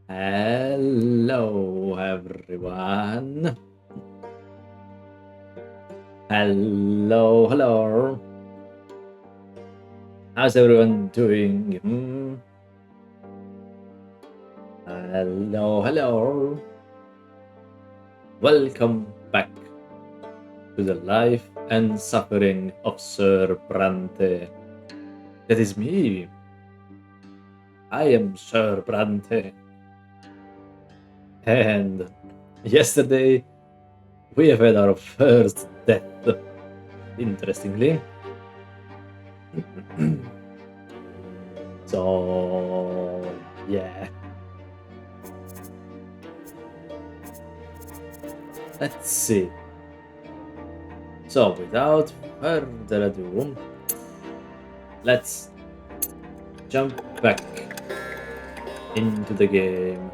Hello, everyone. Hello. How's everyone doing? Hello. Welcome back to the life and suffering of Sir Brante. That is me. I am Sir Brante. And yesterday we have had our first death, interestingly. So, yeah. Let's see. So, without further ado, let's jump back into the game.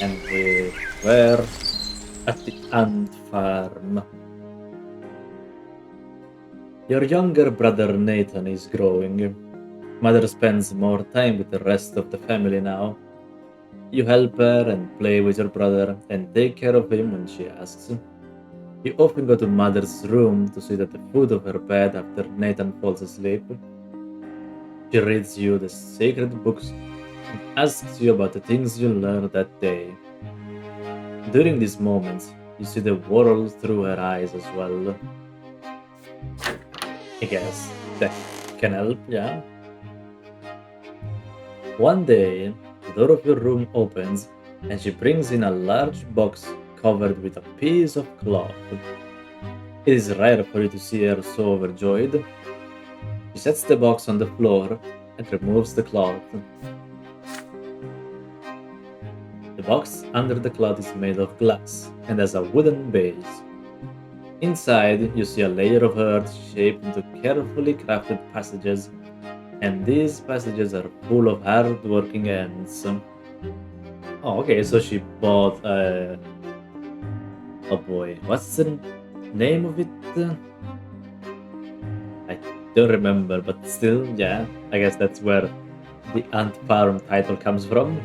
And we were at the ant farm. Your younger brother Nathan is growing. Mother spends more time with the rest of the family now. You help her and play with your brother and take care of him when she asks. You often go to Mother's room to sit at the foot of her bed after Nathan falls asleep. She reads you the sacred books and asks you about the things you learned that day. During these moments, you see the world through her eyes as well. I guess that can help, yeah? One day, the door of your room opens and she brings in a large box covered with a piece of cloth. It is rare for you to see her so overjoyed. She sets the box on the floor and removes the cloth. The box under the cloth is made of glass and has a wooden base. Inside, you see a layer of earth shaped into carefully crafted passages, and these passages are full of hard-working ants. Oh, okay, so she bought oh boy, what's the name of it? I don't remember, but still, yeah, I guess that's where the Ant Farm title comes from.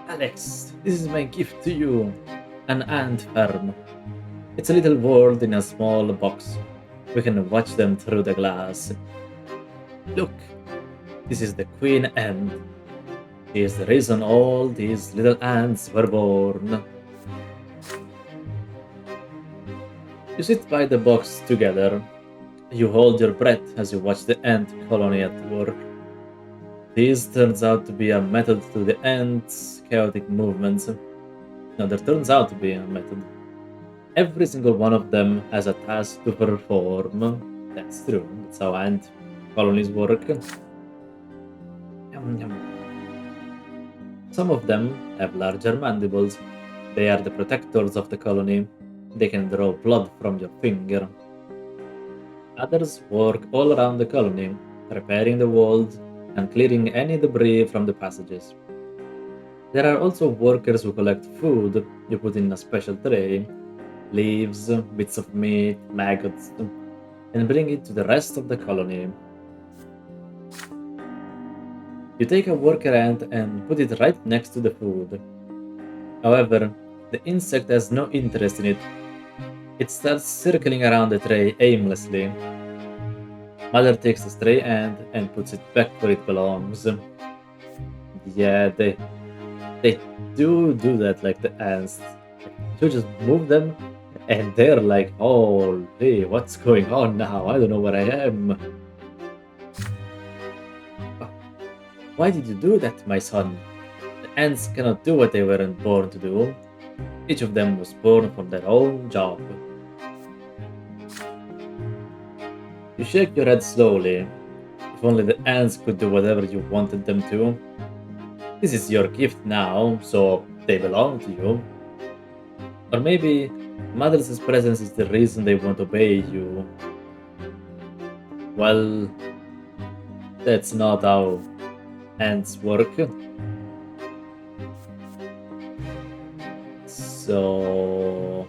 Alex, this is my gift to you. An ant farm. It's a little world in a small box. We can watch them through the glass. Look, this is the queen ant. She is the reason all these little ants were born. You sit by the box together. You hold your breath as you watch the ant colony at work. This turns out to be a method to the ants' chaotic movements. No, there turns out to be a method. Every single one of them has a task to perform. That's true. That's how ant colonies work. Yum, yum. Some of them have larger mandibles. They are the protectors of the colony. They can draw blood from your finger. Others work all around the colony, repairing the walls and clearing any debris from the passages. There are also workers who collect food you put in a special tray, leaves, bits of meat, maggots, and bring it to the rest of the colony. You take a worker ant and put it right next to the food. However, the insect has no interest in it. It starts circling around the tray aimlessly. Mother takes the stray ant and puts it back where it belongs. Yeah, they do that like the ants. You just move them and they're like, holy, what's going on now? I don't know where I am. Why did you do that, my son? The ants cannot do what they weren't born to do. Each of them was born for their own job. You shake your head slowly. If only the ants could do whatever you wanted them to. This is your gift now, so they belong to you. Or maybe Mother's presence is the reason they won't obey you. Well, that's not how ants work. So...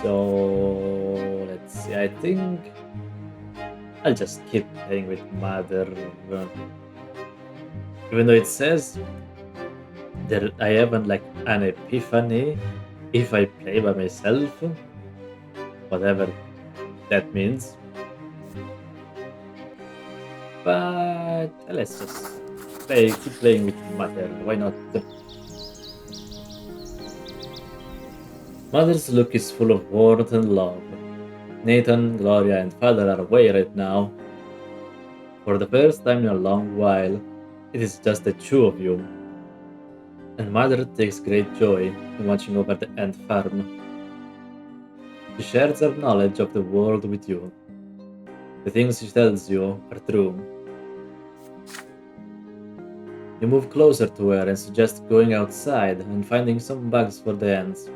So let's see. I think I'll just keep playing with Mother, even though it says that I haven't like an epiphany if I play by myself, whatever that means. But let's just keep playing with Mother. Why not? Mother's look is full of warmth and love. Nathan, Gloria, and Father are away right now. For the first time in a long while, it is just the two of you. And Mother takes great joy in watching over the ant farm. She shares her knowledge of the world with you. The things she tells you are true. You move closer to her and suggest going outside and finding some bugs for the ants.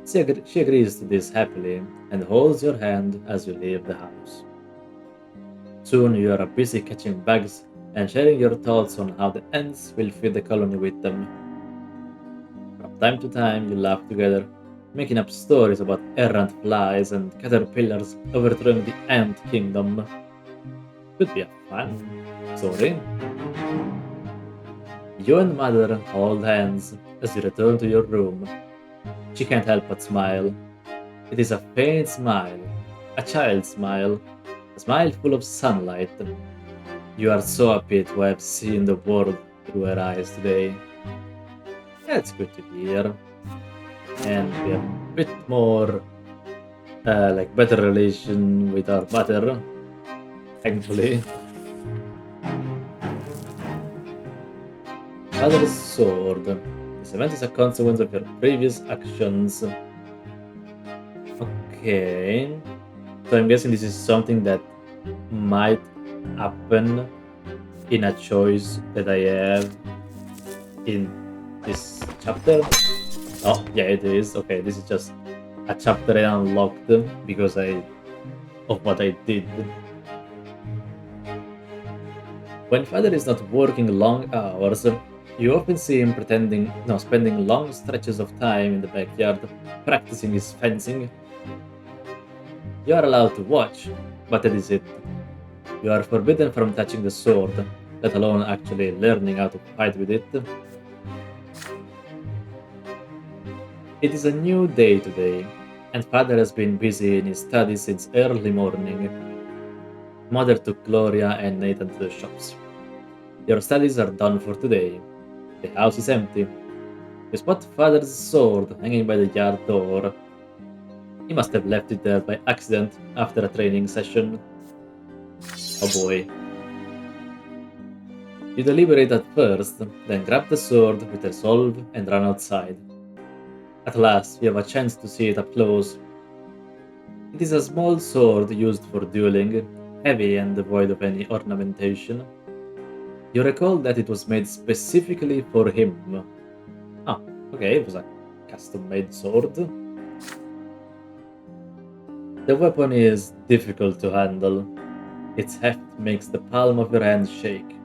She agrees to this happily and holds your hand as you leave the house. Soon you are busy catching bugs and sharing your thoughts on how the ants will feed the colony with them. From time to time you laugh together, making up stories about errant flies and caterpillars overthrowing the ant kingdom. Could be a fun story. You and Mother hold hands as you return to your room. She can't help but smile. It is a faint smile, a child's smile, a smile full of sunlight. You are so happy to have seen the world through her eyes today. That's good to hear. And we have a bit more, better relation with our mother, thankfully. Mother's sword. This event is a consequence of your previous actions. Okay. So I'm guessing this is something that might happen in a choice that I have in this chapter. Oh, yeah, it is. Okay, this is just a chapter I unlocked because of what I did. When Father is not working long hours, you often see him spending long stretches of time in the backyard, practicing his fencing. You are allowed to watch, but that is it. You are forbidden from touching the sword, let alone actually learning how to fight with it. It is a new day today, and Father has been busy in his studies since early morning. Mother took Gloria and Nathan to the shops. Your studies are done for today. The house is empty. You spot Father's sword hanging by the yard door. He must have left it there by accident after a training session. Oh boy. You deliberate at first, then grab the sword with resolve and run outside. At last, you have a chance to see it up close. It is a small sword used for dueling, heavy and devoid of any ornamentation. You recall that it was made specifically for him. Ah, okay, it was a custom-made sword. The weapon is difficult to handle. Its heft makes the palm of your hand shake.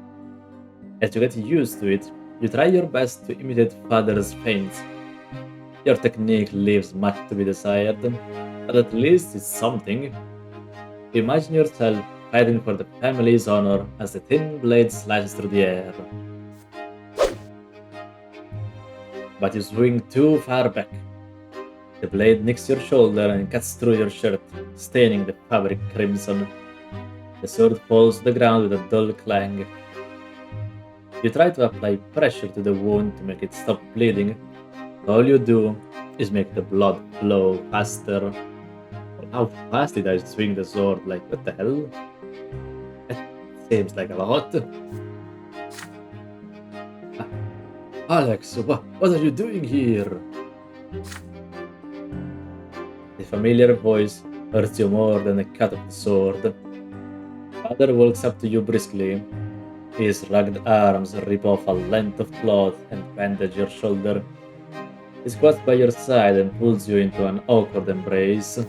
As you get used to it, you try your best to imitate Father's feints. Your technique leaves much to be desired, but at least it's something. Imagine yourself fighting for the family's honor as the thin blade slashes through the air. But you swing too far back. The blade nicks your shoulder and cuts through your shirt, staining the fabric crimson. The sword falls to the ground with a dull clang. You try to apply pressure to the wound to make it stop bleeding. All you do is make the blood flow faster. How fast did I swing the sword? Like, what the hell? That seems like a lot. Alex, what are you doing here? The familiar voice hurts you more than the cut of the sword. Father walks up to you briskly. His rugged arms rip off a length of cloth and bandage your shoulder. He squats by your side and pulls you into an awkward embrace.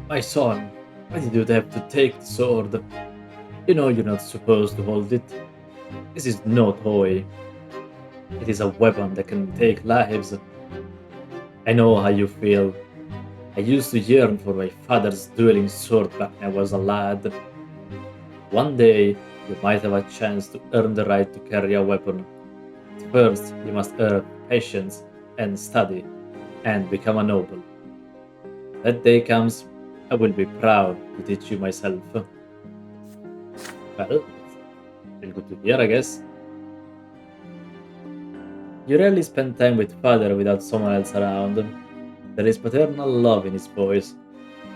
My son, why did you have to take the sword? You know you're not supposed to hold it. This is no toy. It is a weapon that can take lives. I know how you feel. I used to yearn for my father's dueling sword back when I was a lad. One day, you might have a chance to earn the right to carry a weapon. But first, you must earn patience and study and become a noble. That day comes, I will be proud to teach you myself. Well, feel good to hear, I guess. You rarely spend time with father without someone else around. There is paternal love in his voice,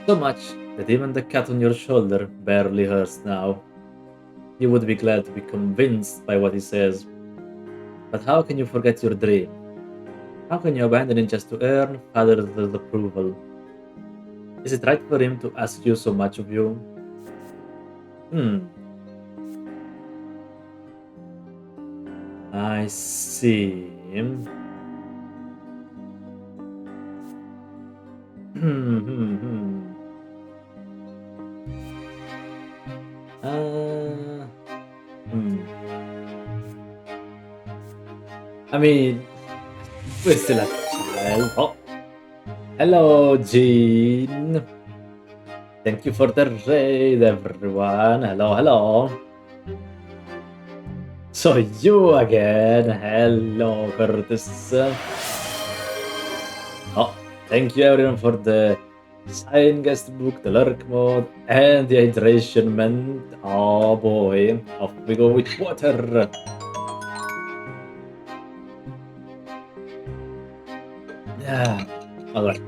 so much that even the cut on your shoulder barely hurts now. You would be glad to be convinced by what he says. But how can you forget your dream? How can you abandon it just to earn father's approval? Is it right for him to ask you so much of you? I see. Uh, hmm. I mean, we're still a child. Oh, hello, Jean. Thank you for the raid, everyone. Hello, hello. So you again. Hello, Curtis. Oh, thank you everyone for the sign guest book, the lurk mode, and the hydration mint. Oh boy, off we go with water. Yeah, alright.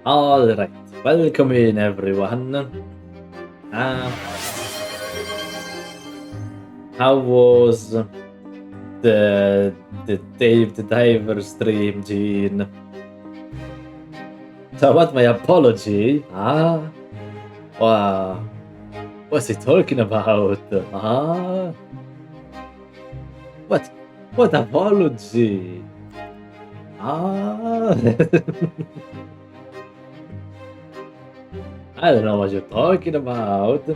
Alright, welcome in everyone. How was the Dave the Diver stream, Gene? So what my apology? Wow. What's he talking about? What apology? I don't know what you're talking about.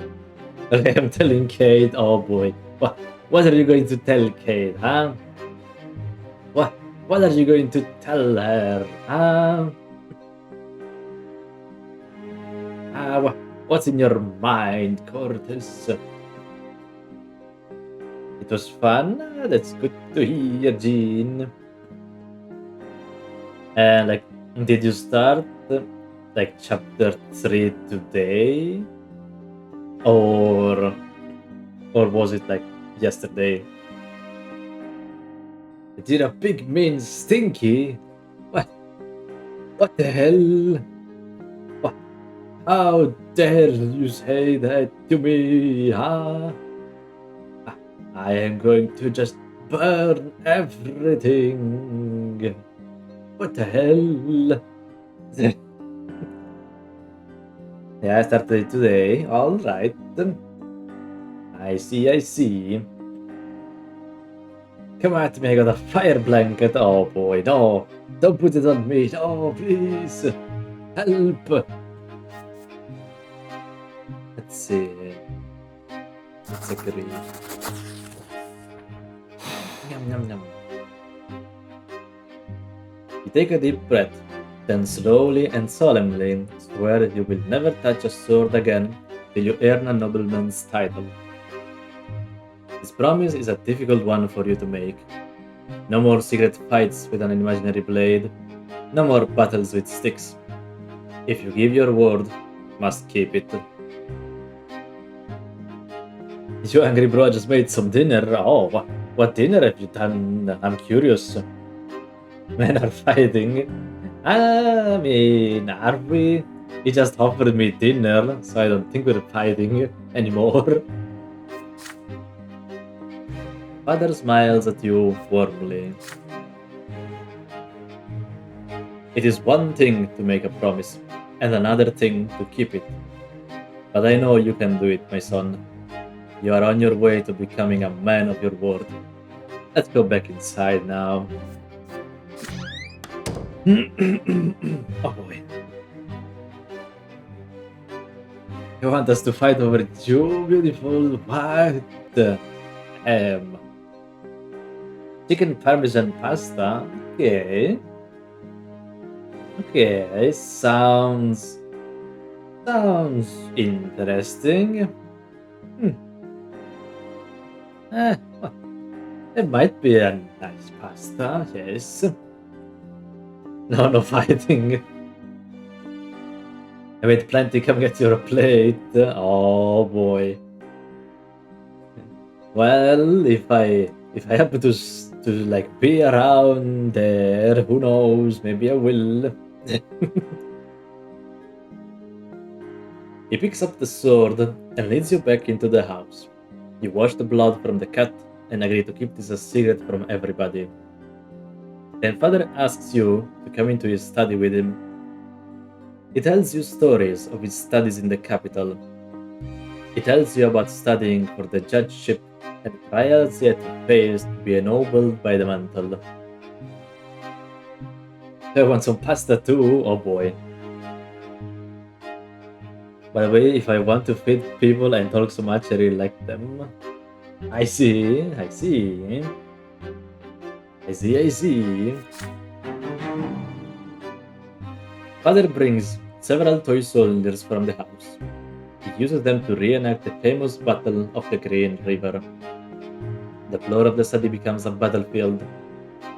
Okay, I'm telling Kate. Oh boy. What are you going to tell Kate, huh? What are you going to tell her, huh? What's in your mind, Curtis? It was fun. That's good to hear, Jean. And like, did you start like chapter 3 today, or was it like yesterday? Did a pig mean stinky? What the hell? How dare you say that to me, huh? I am going to just burn everything. What the hell? Yeah, I started it today. Alright. I see. Come at me, I got a fire blanket. Oh boy, no. Don't put it on me. No, please. Help. Let's see. Let's agree. Yum. You take a deep breath, then slowly and solemnly swear you will never touch a sword again till you earn a nobleman's title. This promise is a difficult one for you to make. No more secret fights with an imaginary blade. No more battles with sticks. If you give your word, you must keep it. You angry bro just made some dinner. Oh, what dinner have you done? I'm curious. Men are fighting. I mean, are we? He just offered me dinner, so I don't think we're fighting anymore. Father smiles at you warmly. It is one thing to make a promise, and another thing to keep it. But I know you can do it, my son. You are on your way to becoming a man of your word. Let's go back inside now. Oh boy. You want us to fight over you, beautiful? What? Chicken parmesan pasta? Okay. Okay, sounds interesting. Hmm. Well, it might be a nice pasta, yes. No, no fighting. I made plenty coming at your plate. Oh boy. Well, if I happen to like be around there, who knows? Maybe I will. He picks up the sword and leads you back into the house. You wash the blood from the cut and agree to keep this a secret from everybody. Then father asks you to come into his study with him. He tells you stories of his studies in the capital. He tells you about studying for the judgeship and trials yet he faced to be ennobled by the mantle. I want some pasta too, oh boy. By the way, if I want to feed people and talk so much, I really like them. I see. I see. Father brings several toy soldiers from the house. He uses them to reenact the famous Battle of the Green River. The floor of the study becomes a battlefield.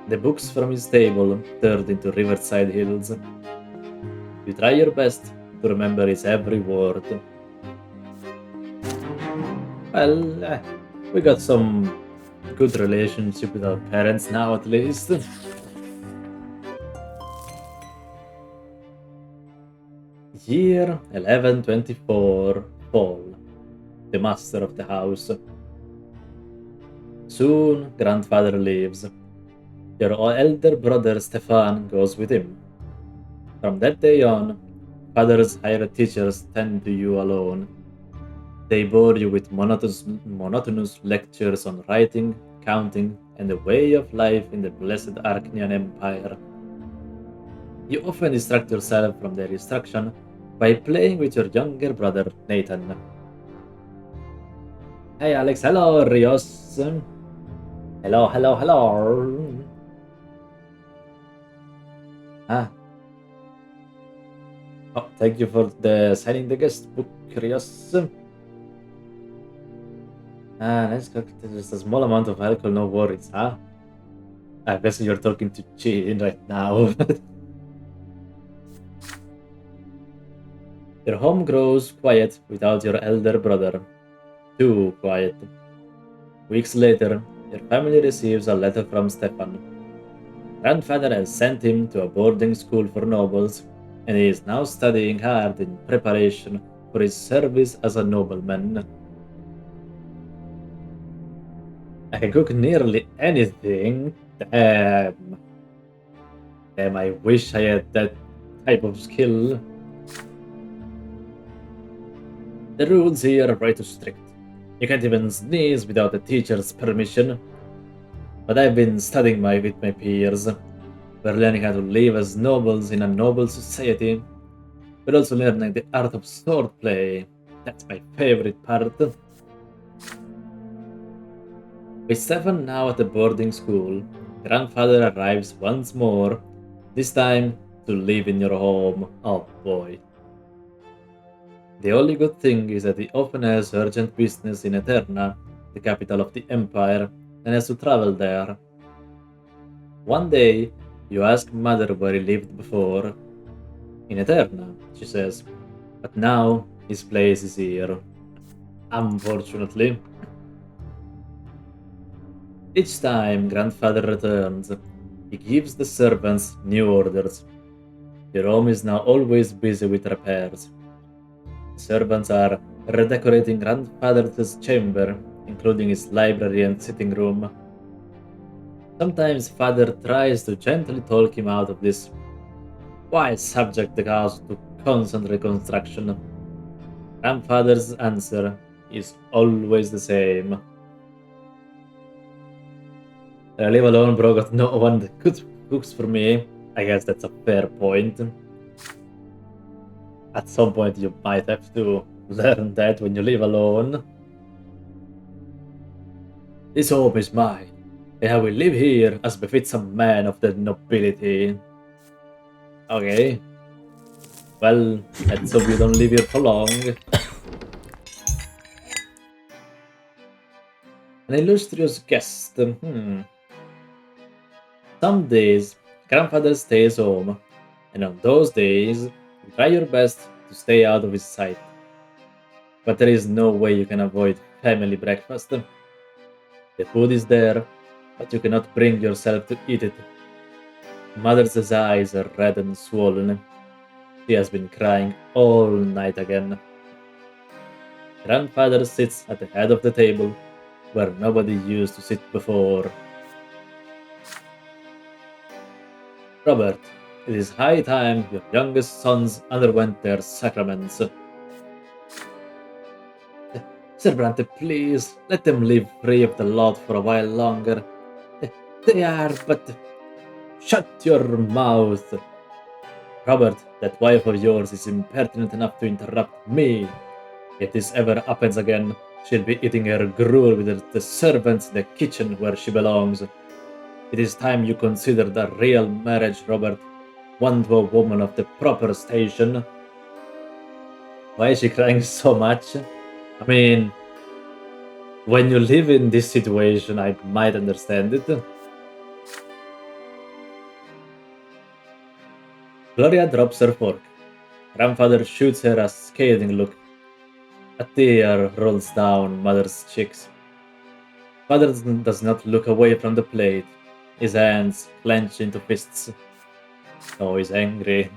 The books from his table turned into riverside hills. You try your best to remember his every word. Well, we got some good relationship with our parents now, at least. Year 1124, fall. The master of the house. Soon, grandfather leaves. Your elder brother Stefan goes with him. From that day on, fathers hire teachers tend to you alone. They bore you with monotonous lectures on writing, counting, and the way of life in the blessed Archnian Empire. You often distract yourself from their instruction by playing with your younger brother Nathan. Hey Alex, hello Rios. Hello, hello, hello. Ah. Oh, thank you for signing the guest book, Rios. Let's go. Just a small amount of alcohol, no worries, huh? I guess you're talking to Chin right now. Your home grows quiet without your elder brother. Too quiet. Weeks later, your family receives a letter from Stefan. Grandfather has sent him to a boarding school for nobles, and he is now studying hard in preparation for his service as a nobleman. I can cook nearly anything. Damn. Damn, I wish I had that type of skill. The rules here are way too strict. You can't even sneeze without the teacher's permission. But I've been studying with my peers. We're learning how to live as nobles in a noble society. We're also learning the art of swordplay. That's my favorite part. With Stefan now at the boarding school, grandfather arrives once more, this time to live in your home. Oh boy. The only good thing is that he often has urgent business in Eterna, the capital of the Empire, and has to travel there. One day, you ask Mother where he lived before. In Eterna, she says, but now his place is here. Unfortunately. Each time grandfather returns, he gives the servants new orders. The room is now always busy with repairs. The servants are redecorating grandfather's chamber, including his library and sitting room. Sometimes father tries to gently talk him out of this. Why subject the house to constant reconstruction? Grandfather's answer is always the same. I live alone, bro, got no one that cooks for me. I guess that's a fair point. At some point you might have to learn that when you live alone. This home is mine. I will live here as befits a man of the nobility. Okay. Well, let's hope you don't live here for long. An illustrious guest. Some days, grandfather stays home, and on those days, you try your best to stay out of his sight. But there is no way you can avoid family breakfast. The food is there, but you cannot bring yourself to eat it. Mother's eyes are red and swollen. She has been crying all night again. Grandfather sits at the head of the table, where nobody used to sit before. Robert, it is high time your youngest sons underwent their sacraments. Sir Brante, please, let them live free of the lot for a while longer. They are but... Shut your mouth! Robert, that wife of yours is impertinent enough to interrupt me. If this ever happens again, she'll be eating her gruel with the servants in the kitchen where she belongs. It is time you considered a real marriage, Robert. One to a woman of the proper station. Why is she crying so much? I mean, when you live in this situation, I might understand it. Gloria drops her fork. Grandfather shoots her a scathing look. A tear rolls down Mother's cheeks. Father does not look away from the plate. His hands clench into fists. Oh, he's angry.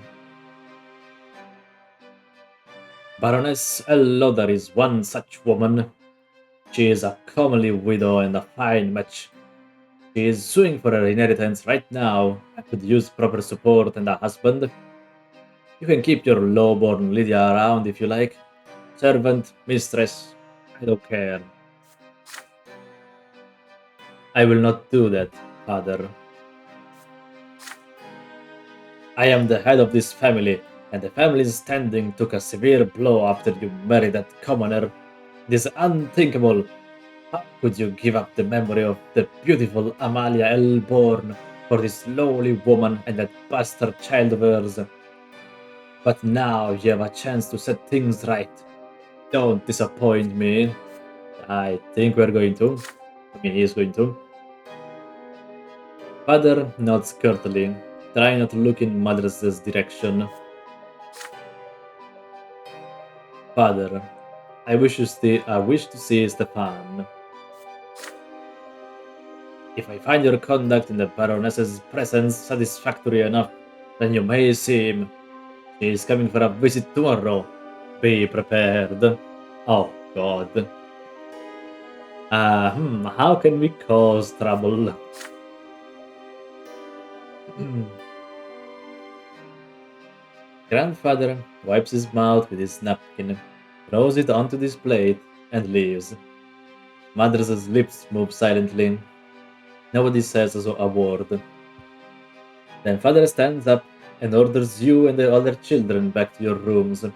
Baroness Elodar is one such woman. She is a comely widow and a fine match. She is suing for her inheritance right now. I could use proper support and a husband. You can keep your lowborn Lydia around if you like. Servant, mistress, I don't care. I will not do that, father. I am the head of this family, and the family's standing took a severe blow after you married that commoner. It is unthinkable. How could you give up the memory of the beautiful Amalia Elborn for this lowly woman and that bastard child of hers? But now you have a chance to set things right. Don't disappoint me. I think we're going to. I mean, he is going to. Father nods curtly, trying not to look in Mother's direction. Father, I wish to see Stefan. If I find your conduct in the Baroness's presence satisfactory enough, then you may see him. She is coming for a visit tomorrow. Be prepared. Oh God. How can we cause trouble? Grandfather wipes his mouth with his napkin, throws it onto this plate, and leaves. Mother's lips move silently. Nobody says a word. Then father stands up and orders you and the other children back to your rooms. You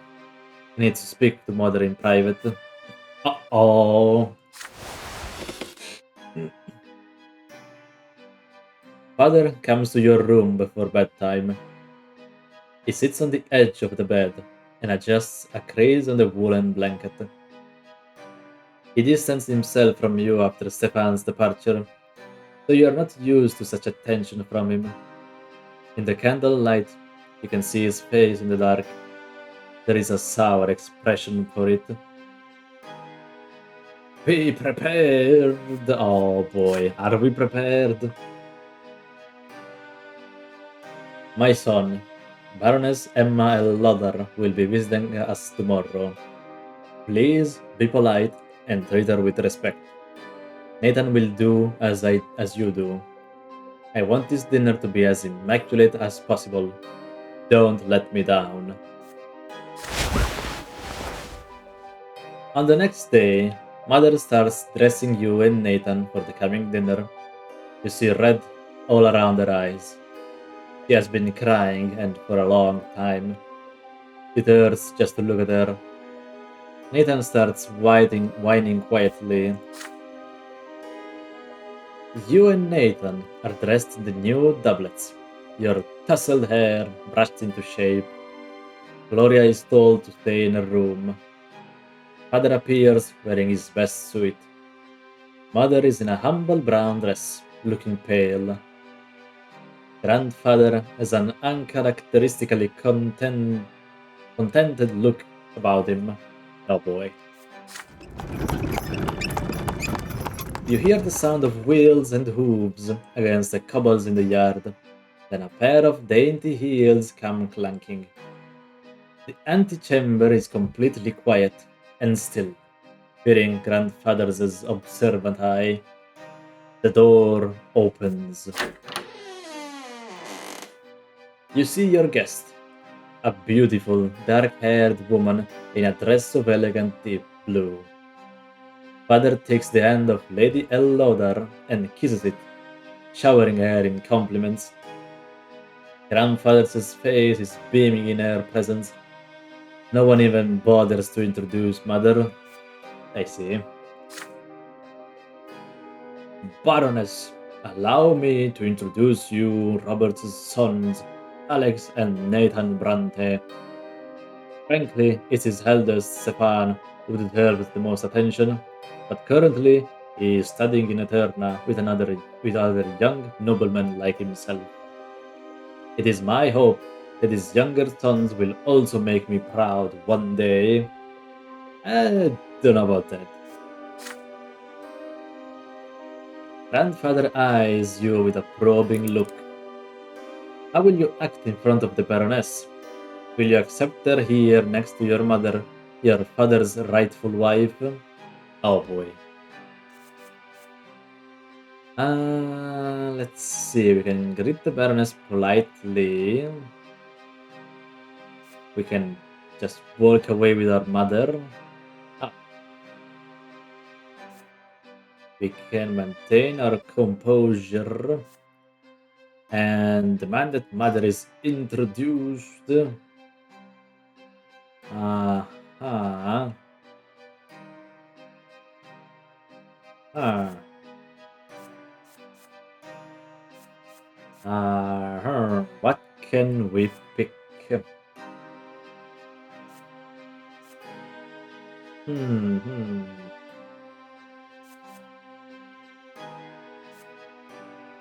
need to speak to mother in private. Uh-oh. Father comes to your room before bedtime. He sits on the edge of the bed and adjusts a crease on the woolen blanket. He distances himself from you after Stefan's departure, so you are not used to such attention from him. In the candlelight, you can see his face in the dark. There is a sour expression for it. Be prepared! Oh boy, are we prepared? My son, Baroness Emma L. Lodder will be visiting us tomorrow. Please be polite and treat her with respect. Nathan will do as you do. I want this dinner to be as immaculate as possible. Don't let me down. On the next day, Mother starts dressing you and Nathan for the coming dinner. You see red all around her eyes. She has been crying, and for a long time. It hurts just to look at her. Nathan starts whining quietly. You and Nathan are dressed in the new doublets. Your tousled hair brushed into shape. Gloria is told to stay in her room. Father appears wearing his best suit. Mother is in a humble brown dress, looking pale. Grandfather has an uncharacteristically contented look about him. Oh boy. You hear the sound of wheels and hooves against the cobbles in the yard. Then a pair of dainty heels come clanking. The antechamber is completely quiet and still, fearing grandfather's observant eye. The door opens. You see your guest, a beautiful, dark-haired woman in a dress of elegant deep blue. Father takes the hand of Lady Elodar and kisses it, showering her in compliments. Grandfather's face is beaming in her presence. No one even bothers to introduce Mother. I see. Baroness, allow me to introduce you Robert's sons, Alex and Nathan Bronte. Frankly, it is eldest Stefan who deserves the most attention, but currently he is studying in Eterna with other young noblemen like himself. It is my hope that his younger sons will also make me proud one day. I don't know about that. Grandfather eyes you with a probing look. How will you act in front of the Baroness? Will you accept her here next to your mother, your father's rightful wife? Oh boy. Let's see. We can greet the Baroness politely. We can just walk away with our mother. Ah. We can maintain our composure and demand that mother is introduced. Ah. Ah. What can we pick? Hmm.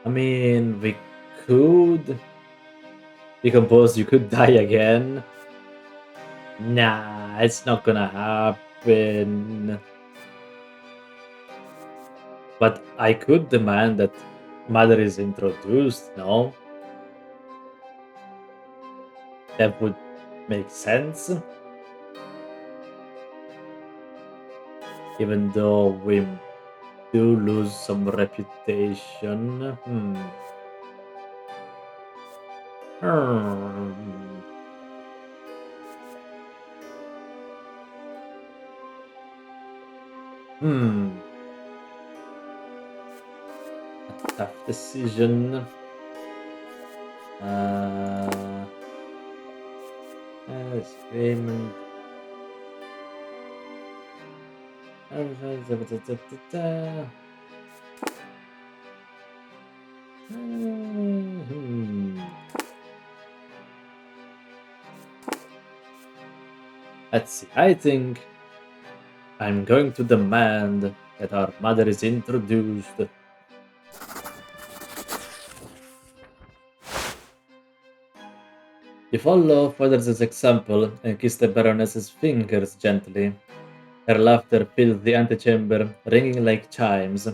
I mean, we could decompose. You could die again. Nah, it's not gonna happen. But I could demand that mother is introduced, no? That would make sense. Even though we do lose some reputation. Hmm. Hmm. A tough decision. Screaming. Let's see. I think I'm going to demand that our mother is introduced. You follow Father's example and kiss the Baroness's fingers gently. Her laughter fills the antechamber, ringing like chimes.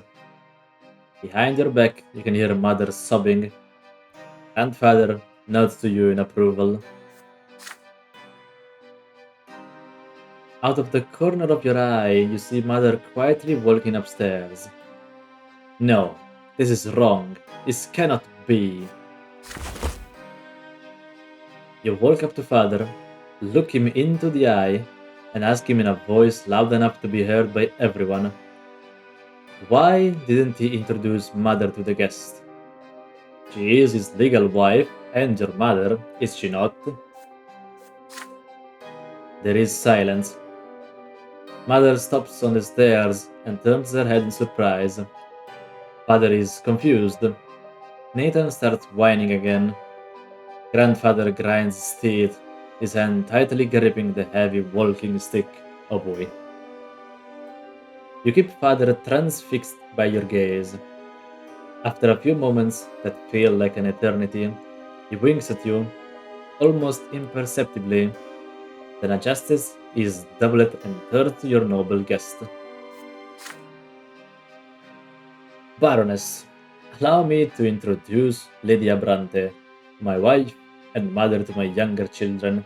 Behind your back, you can hear Mother sobbing. Grandfather nods to you in approval. Out of the corner of your eye, you see Mother quietly walking upstairs. No, this is wrong. This cannot be. You walk up to Father, look him into the eye, and ask him in a voice loud enough to be heard by everyone. Why didn't he introduce Mother to the guest? She is his legal wife and your mother, is she not? There is silence. Mother stops on the stairs and turns her head in surprise. Father is confused. Nathan starts whining again. Grandfather grinds his teeth, his hand tightly gripping the heavy walking stick. Oh boy. You keep Father transfixed by your gaze. After a few moments that feel like an eternity, he winks at you, almost imperceptibly, then adjusts his doublet and turns to your noble guest. Baroness, allow me to introduce Lydia Brante, my wife and mother to my younger children.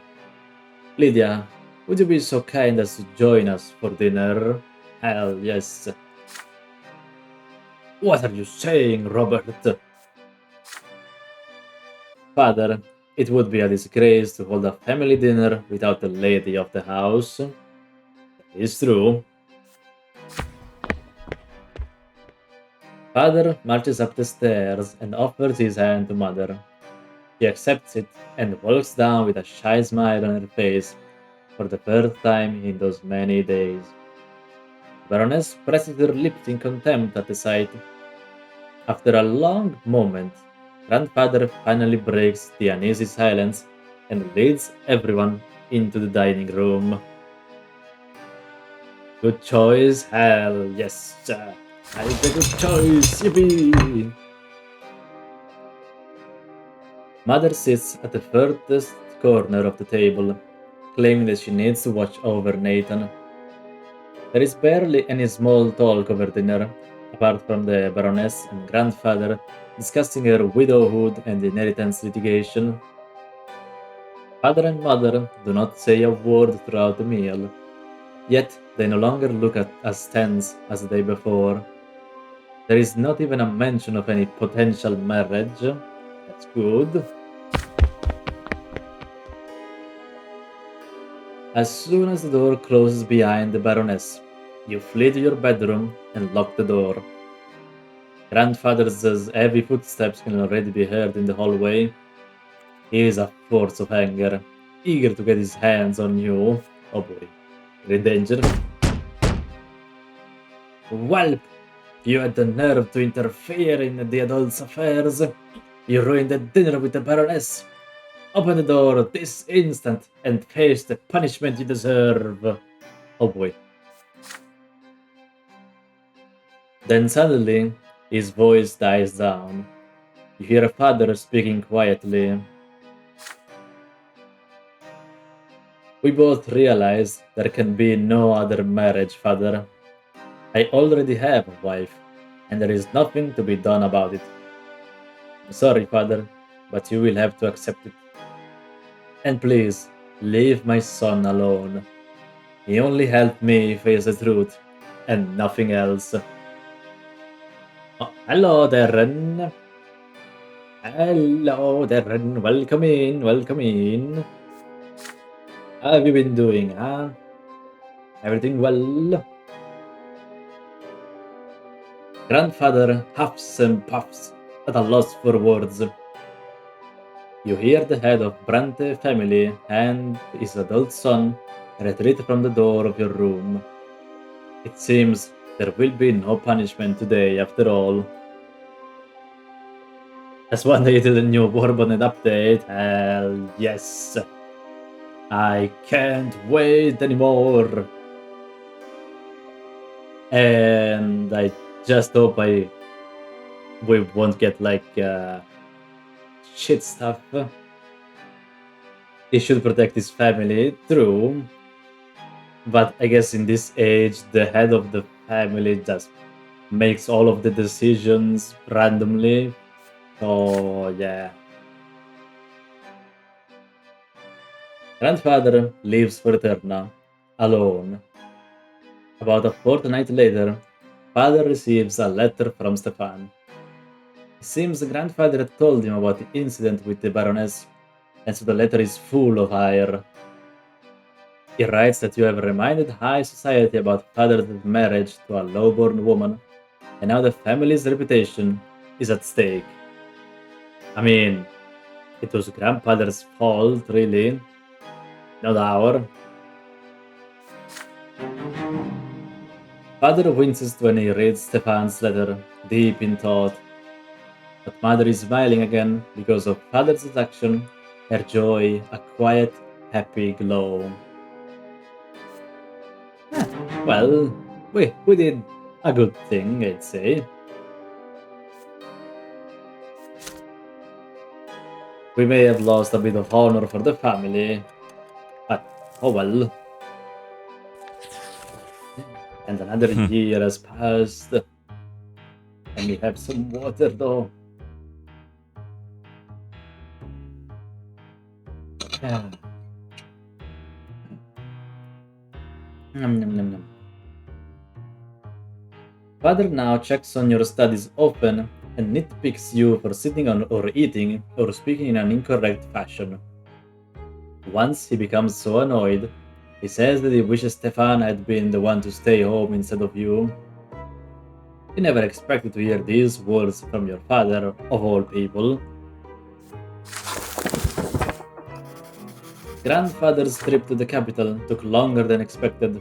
Lydia, would you be so kind as to join us for dinner? Hell yes. What are you saying, Robert? Father, it would be a disgrace to hold a family dinner without the lady of the house. It's true. Father marches up the stairs and offers his hand to Mother. She accepts it and walks down with a shy smile on her face for the first time in those many days. Baroness presses her lips in contempt at the sight. After a long moment, Grandfather finally breaks the uneasy silence and leads everyone into the dining room. Good choice, hell yes, I did a good choice, yippee! Mother sits at the furthest corner of the table, claiming that she needs to watch over Nathan. There is barely any small talk over dinner, apart from the Baroness and Grandfather discussing her widowhood and inheritance litigation. Father and Mother do not say a word throughout the meal, yet they no longer look as tense as the day before. There is not even a mention of any potential marriage. That's good. As soon as the door closes behind the Baroness, you flee to your bedroom and lock the door. Grandfather's heavy footsteps can already be heard in the hallway. He is a force of anger, eager to get his hands on you. Oh boy, you're in danger. Whelp! You had the nerve to interfere in the adults' affairs. You ruined the dinner with the Baroness. Open the door this instant and face the punishment you deserve. Oh boy. Then suddenly, his voice dies down. You hear a father speaking quietly. We both realize there can be no other marriage, father. I already have a wife, and there is nothing to be done about it. I'm sorry, father, but you will have to accept it. And please, leave my son alone. He only helped me face the truth, and nothing else. Oh, hello, Darren. Hello, Darren. Welcome in, welcome in. How have you been doing, huh? Everything well? Grandfather huffs and puffs at a loss for words. You hear the head of Brante family and his adult son retreat from the door of your room. It seems there will be no punishment today after all. As one day to the new Bourbonnet update, hell yes! I can't wait anymore! And I just hope we won't get like shit stuff. He should protect his family, true. But I guess in this age, the head of the family just makes all of the decisions randomly. So yeah. Grandfather leaves for Eterna, alone. About a fortnight later, father receives a letter from Stefan. It seems the grandfather had told him about the incident with the Baroness, and so the letter is full of ire. He writes that you have reminded high society about father's marriage to a low-born woman, and now the family's reputation is at stake. I mean, it was grandfather's fault, really, not our. Father winces when he reads Stefan's letter, deep in thought. But Mother is smiling again because of Father's action, her joy, a quiet, happy glow. Well, we did a good thing, I'd say. We may have lost a bit of honor for the family, but oh well. And another year has passed. Let me have some water though. Nom, nom, nom, nom. Father now checks on your studies often and nitpicks you for sitting on or eating or speaking in an incorrect fashion. Once he becomes so annoyed, he says that he wishes Stefan had been the one to stay home instead of you. He never expected to hear these words from your father, of all people. Grandfather's trip to the capital took longer than expected.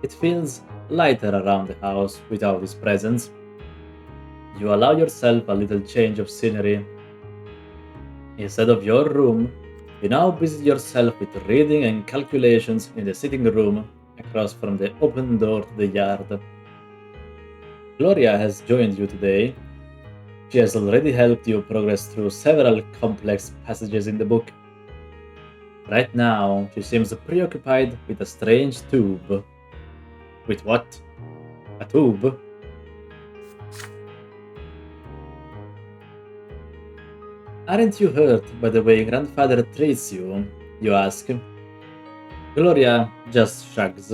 It feels lighter around the house without his presence. You allow yourself a little change of scenery. Instead of your room, you now busy yourself with reading and calculations in the sitting room across from the open door to the yard. Gloria has joined you today. She has already helped you progress through several complex passages in the book. Right now, she seems preoccupied with a strange tube. With what? A tube? Aren't you hurt by the way grandfather treats you? You ask. Gloria just shrugs.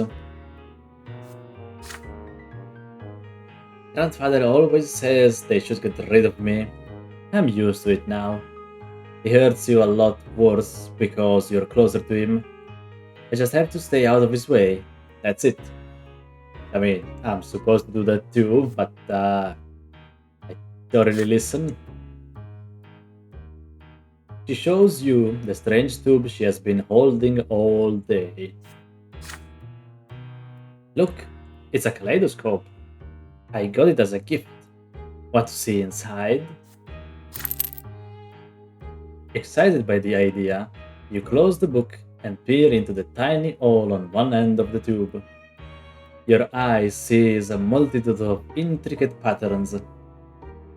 Grandfather always says they should get rid of me. I'm used to it now. He hurts you a lot worse because you're closer to him. I just have to stay out of his way. That's it. I mean, I'm supposed to do that too, but I don't really listen. She shows you the strange tube she has been holding all day. Look, it's a kaleidoscope. I got it as a gift. Want to see inside? Excited by the idea, you close the book and peer into the tiny hole on one end of the tube. Your eye sees a multitude of intricate patterns.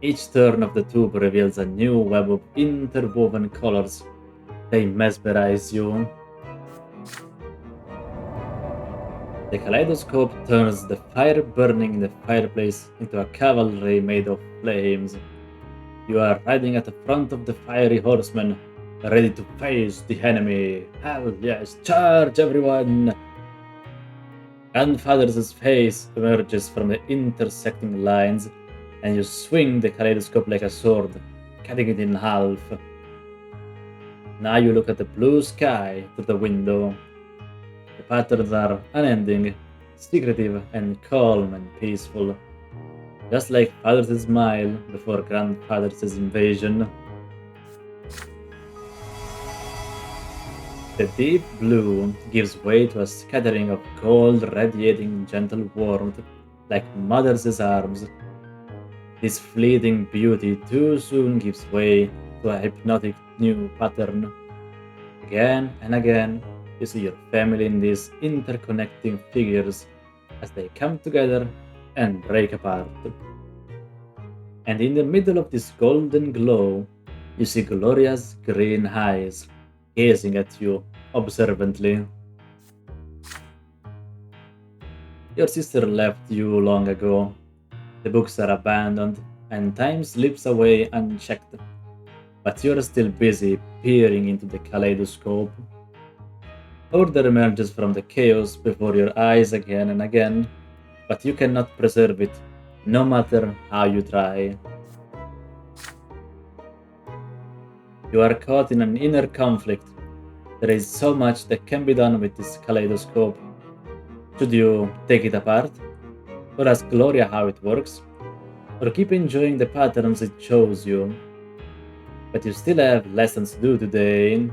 Each turn of the tube reveals a new web of interwoven colors. They mesmerize you. The kaleidoscope turns the fire burning in the fireplace into a cavalry made of flames. You are riding at the front of the fiery horsemen, ready to face the enemy. Hell yes, charge everyone! Grandfather's face emerges from the intersecting lines, and you swing the kaleidoscope like a sword, cutting it in half. Now you look at the blue sky through the window. The patterns are unending, secretive, and calm and peaceful. Just like Father's smile before Grandfather's invasion. The deep blue gives way to a scattering of gold radiating gentle warmth, like Mother's arms. This fleeting beauty too soon gives way to a hypnotic new pattern. Again and again, you see your family in these interconnecting figures as they come together and break apart. And in the middle of this golden glow, you see Gloria's green eyes gazing at you observantly. Your sister left you long ago. The books are abandoned, and time slips away unchecked. But you're still busy peering into the kaleidoscope. Order emerges from the chaos before your eyes again and again, but you cannot preserve it, no matter how you try. You are caught in an inner conflict. There is so much that can be done with this kaleidoscope. Should you take it apart? Or ask Gloria how it works? Or keep enjoying the patterns it shows you? But you still have lessons to do today.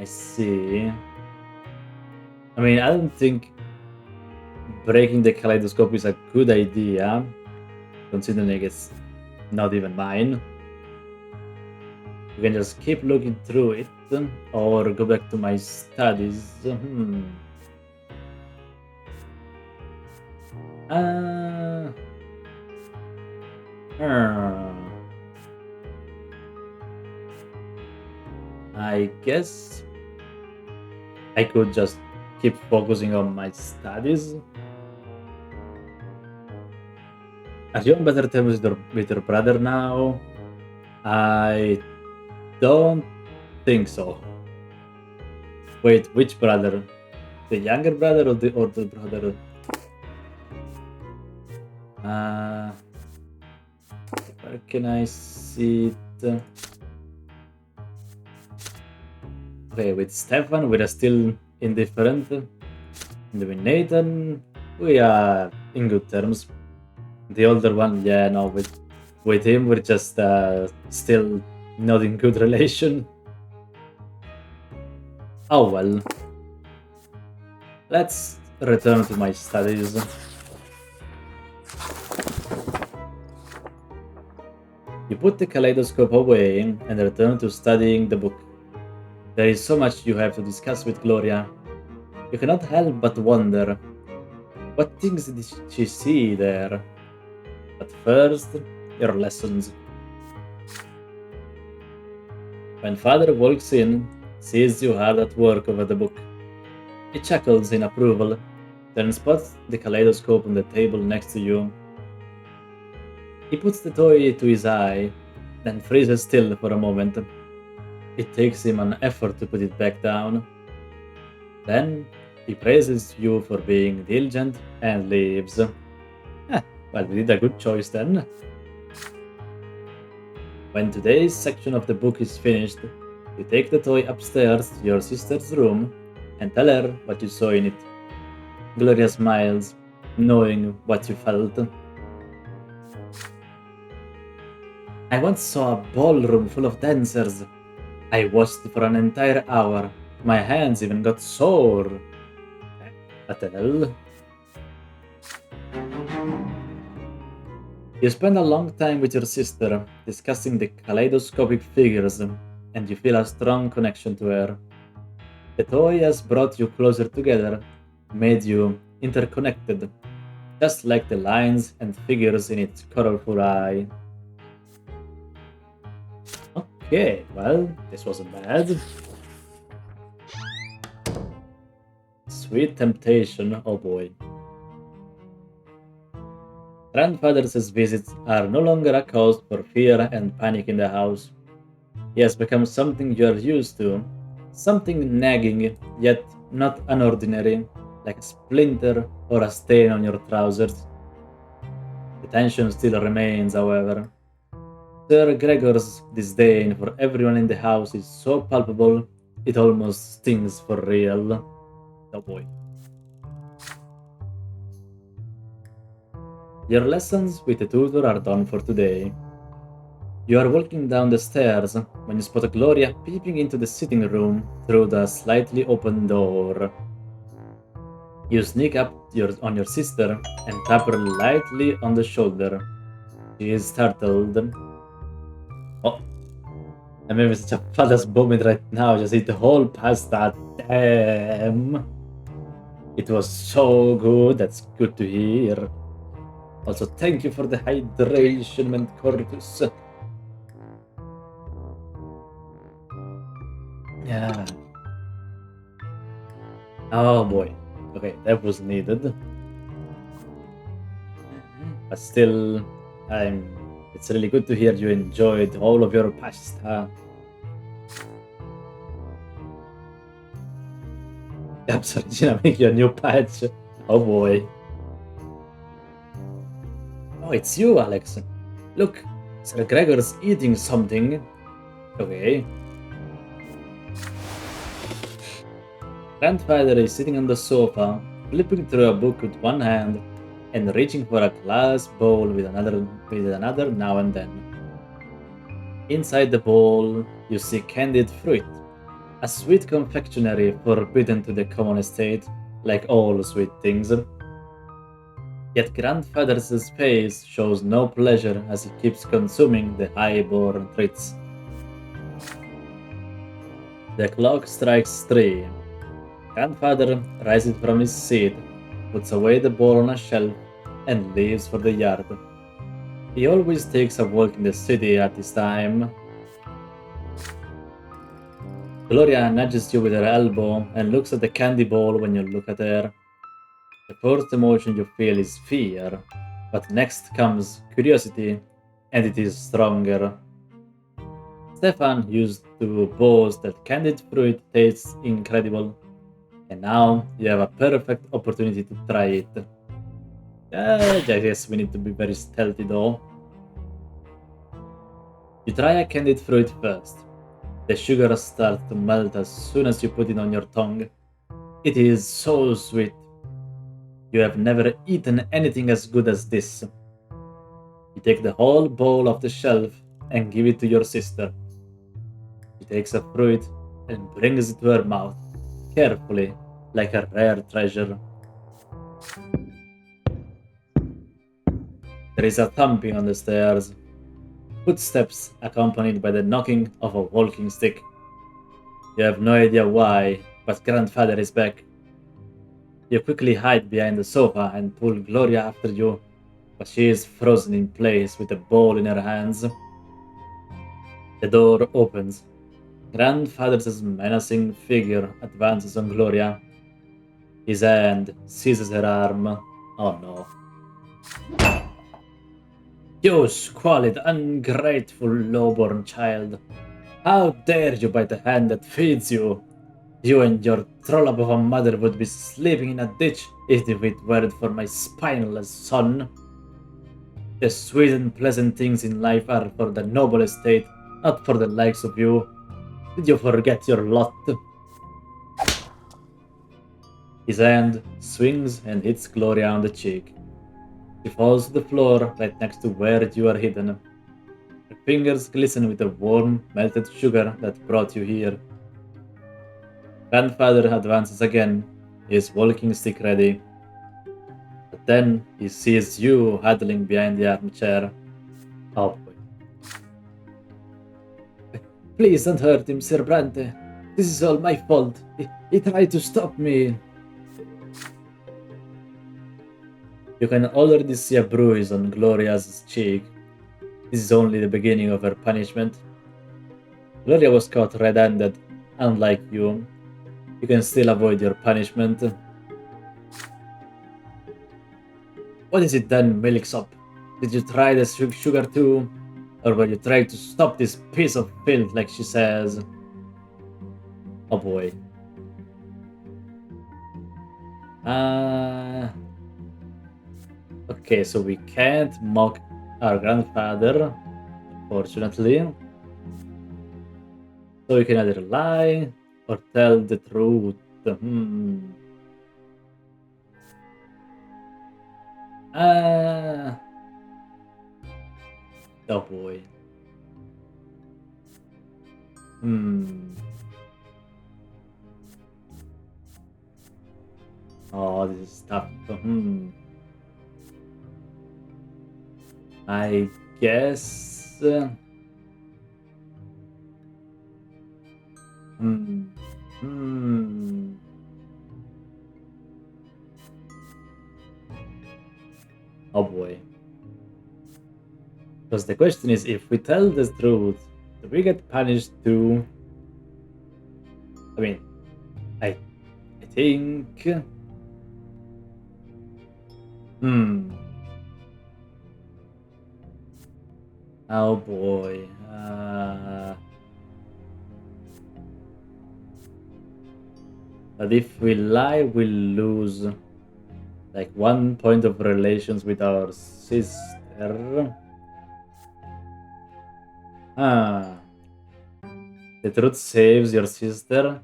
I see. I mean, I don't think breaking the kaleidoscope is a good idea, considering it's not even mine. You can just keep looking through it, or go back to my studies. Uh, I guess I could just keep focusing on my studies. Are you on better terms with your brother now? I don't think so. Wait, which brother? The younger brother or the older brother? Where can I see it? Okay, with Stefan, we are still indifferent. And with Nathan, we are in good terms. The older one, yeah, no, with him, we're just still not in good relation. Oh well. Let's return to my studies. You put the kaleidoscope away and return to studying the book. There is so much you have to discuss with Gloria. You cannot help but wonder, what things did she see there? But first, your lessons. When Father walks in, sees you hard at work over the book. He chuckles in approval, then spots the kaleidoscope on the table next to you. He puts the toy to his eye, then freezes still for a moment. It takes him an effort to put it back down. Then he praises you for being diligent and leaves. Well, we did a good choice then. When today's section of the book is finished, you take the toy upstairs to your sister's room and tell her what you saw in it. Gloria smiles, knowing what you felt. I once saw a ballroom full of dancers. I watched for an entire hour. My hands even got sore. What the hell? You spend a long time with your sister, discussing the kaleidoscopic figures, and you feel a strong connection to her. The toy has brought you closer together, made you interconnected, just like the lines and figures in its colorful eye. Okay, well, this wasn't bad. Sweet temptation, oh boy. Grandfather's visits are no longer a cause for fear and panic in the house. He has become something you are used to, something nagging, yet not unordinary, like a splinter or a stain on your trousers. The tension still remains, however. Sir Gregor's disdain for everyone in the house is so palpable, it almost stings for real. Oh boy. Your lessons with the tutor are done for today. You are walking down the stairs when you spot Gloria peeping into the sitting room through the slightly open door. You sneak up on your sister and tap her lightly on the shoulder. She is startled. Oh, I'm having such a father's moment right now. Just eat the whole pasta. Damn. It was so good. That's good to hear. Also, thank you for the hydration, Mencortus. Yeah. Oh boy. Okay, that was needed. But still, it's really good to hear you enjoyed all of your pasta. I'm sorry, Gina, make you a new patch. Oh boy. Oh, it's you, Alex. Look, Sir Gregor's eating something. Okay. Grandfather is sitting on the sofa, flipping through a book with one hand and reaching for a glass bowl with another now and then. Inside the bowl, you see candied fruit, a sweet confectionery forbidden to the common estate, like all sweet things. Yet grandfather's face shows no pleasure as he keeps consuming the high-born treats. The clock strikes 3. Grandfather rises from his seat, puts away the ball on a shelf, and leaves for the yard. He always takes a walk in the city at this time. Gloria nudges you with her elbow and looks at the candy ball when you look at her. The first emotion you feel is fear, but next comes curiosity, and it is stronger. Stefan used to boast that candied fruit tastes incredible, and now you have a perfect opportunity to try it. I guess we need to be very stealthy though. You try a candied fruit first. The sugar starts to melt as soon as you put it on your tongue. It is so sweet. You have never eaten anything as good as this. You take the whole bowl off the shelf and give it to your sister. She takes a fruit and brings it to her mouth, carefully, like a rare treasure. There is a thumping on the stairs. Footsteps accompanied by the knocking of a walking stick. You have no idea why, but grandfather is back. You quickly hide behind the sofa and pull Gloria after you, but she is frozen in place with the ball in her hands. The door opens. Grandfather's menacing figure advances on Gloria. His hand seizes her arm. Oh no. You squalid, ungrateful, lowborn child. How dare you bite the hand that feeds you? You and your trollop of a mother would be sleeping in a ditch if it weren't for my spineless son. The sweet and pleasant things in life are for the noble estate, not for the likes of you. Did you forget your lot? His hand swings and hits Gloria on the cheek. She falls to the floor right next to where you are hidden. Her fingers glisten with the warm, melted sugar that brought you here. Grandfather advances again, his walking stick ready. But then he sees you huddling behind the armchair. Oh boy. Please don't hurt him, Sir Brante. This is all my fault. He tried to stop me. You can already see a bruise on Gloria's cheek. This is only the beginning of her punishment. Gloria was caught red-handed, unlike you. You can still avoid your punishment. What is it then, Milksop? Did you try the sugar too? Or were you trying to stop this piece of filth like she says? Oh boy. Okay, so we can't mock our grandfather, unfortunately. So we can either lie or tell the truth. Oh boy. Oh, this is tough. I guess. Oh boy. Because the question is, if we tell the truth, do we get punished too? I mean, I think. Oh boy. But if we lie, we'll lose like 1 point of relations with our sister. The truth saves your sister.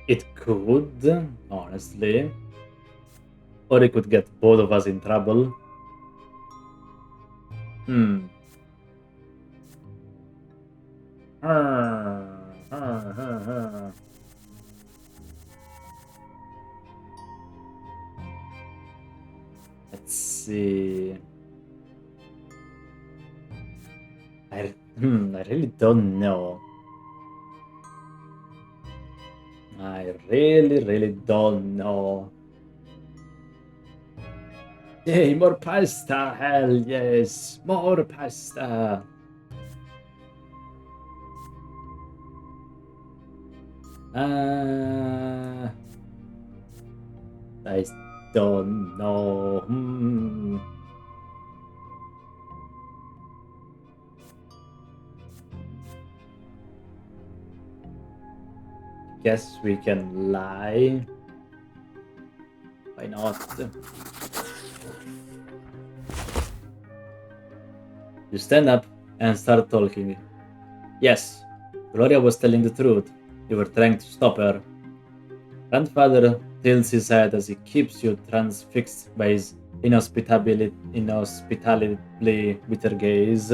It could, honestly. Or it could get both of us in trouble. Let's see. I really don't know. I really don't know. Yay, more pasta! Hell yes! More pasta! I don't know. Guess we can lie. Why not? You stand up and start talking. Yes, Gloria was telling the truth. You were trying to stop her. Grandfather tilts his head as he keeps you transfixed by his inhospitably bitter gaze.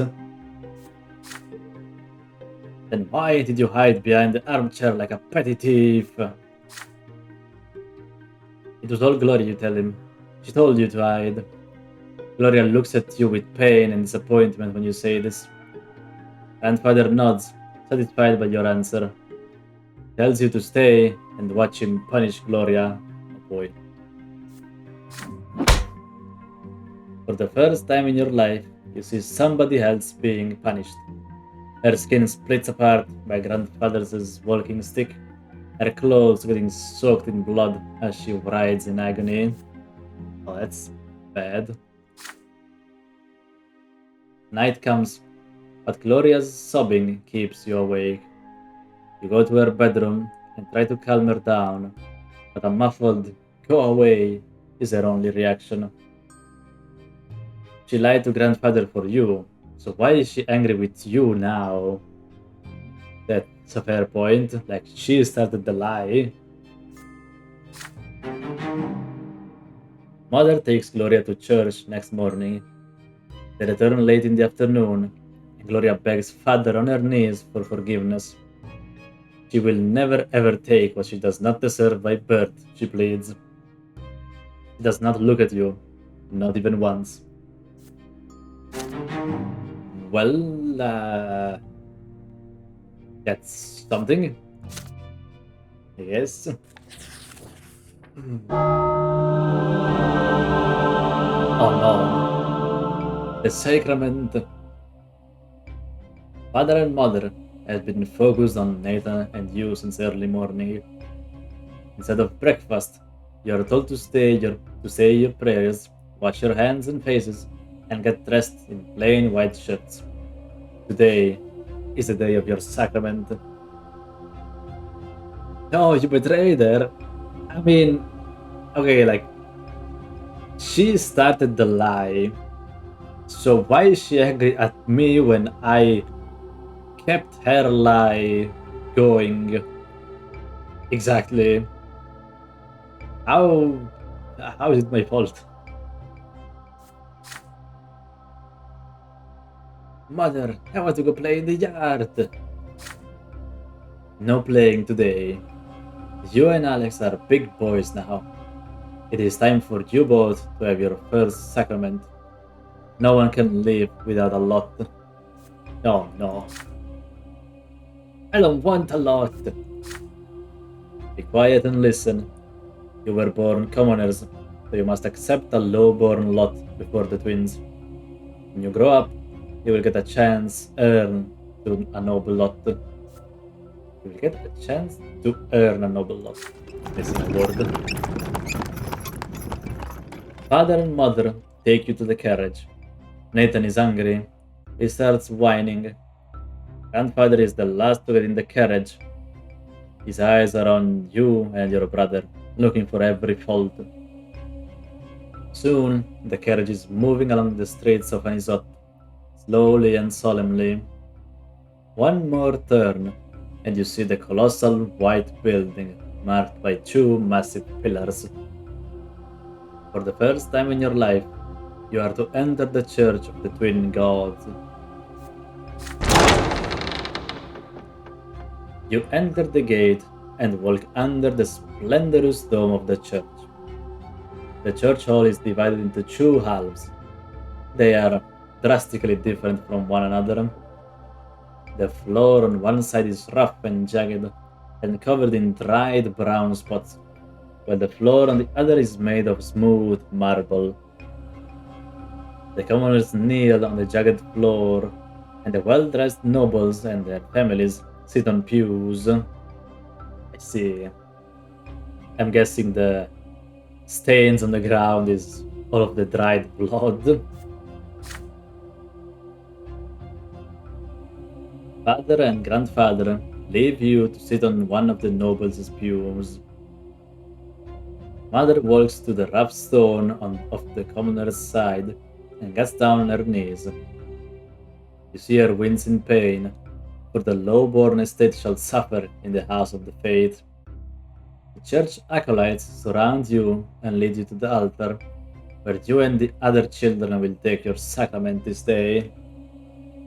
Then why did you hide behind the armchair like a petty thief? It was all Gloria, you tell him. She told you to hide. Gloria looks at you with pain and disappointment when you say this. Grandfather nods, satisfied by your answer. Tells you to stay and watch him punish Gloria. Oh boy. For the first time in your life, you see somebody else being punished. Her skin splits apart by grandfather's walking stick, her clothes getting soaked in blood as she writhes in agony. Oh, that's bad. Night comes, but Gloria's sobbing keeps you awake. You go to her bedroom and try to calm her down, but a muffled "go away" is her only reaction. She lied to grandfather for you, so why is she angry with you now? That's a fair point, like she started the lie. Mother takes Gloria to church next morning. They return late in the afternoon, and Gloria begs father on her knees for forgiveness. She will never ever take what she does not deserve by birth, she pleads. She does not look at you, not even once. Well, that's something, I guess. Oh no. The sacrament. Father and mother have been focused on Nathan and you since early morning. Instead of breakfast, you are told to say your prayers, wash your hands and faces, and get dressed in plain white shirts. Today is the day of your sacrament. No, you betrayed her. I mean, okay, like, she started the lie. So why is she angry at me when I kept her lie going? Exactly. How is it my fault? Mother, I want to go play in the yard. No playing today. You and Alex are big boys now. It is time for you both to have your first sacrament. No one can live without a lot. Oh no. I don't want a lot. Be quiet and listen. You were born commoners, so you must accept a low-born lot before the twins. When you grow up, you will get a chance earn to a noble lot. You will get a chance to earn a noble lot. Missing a word. Father and mother take you to the carriage. Nathan is angry. He starts whining. Grandfather is the last to get in the carriage. His eyes are on you and your brother, looking for every fault. Soon, the carriage is moving along the streets of Anisot, slowly and solemnly. One more turn, and you see the colossal white building marked by two massive pillars. For the first time in your life, you are to enter the Church of the Twin Gods. You enter the gate and walk under the splendorous dome of the church. The church hall is divided into two halves. They are drastically different from one another. The floor on one side is rough and jagged and covered in dried brown spots, while the floor on the other is made of smooth marble. The commoners kneel on the jagged floor, and the well-dressed nobles and their families sit on pews. I see. I'm guessing the stains on the ground is all of the dried blood. Father and grandfather leave you to sit on one of the nobles' pews. Mother walks to the rough stone of the commoner's side and gets down on her knees. You see her wince in pain, for the low-born estate shall suffer in the house of the faith. The church acolytes surround you and lead you to the altar, where you and the other children will take your sacrament this day.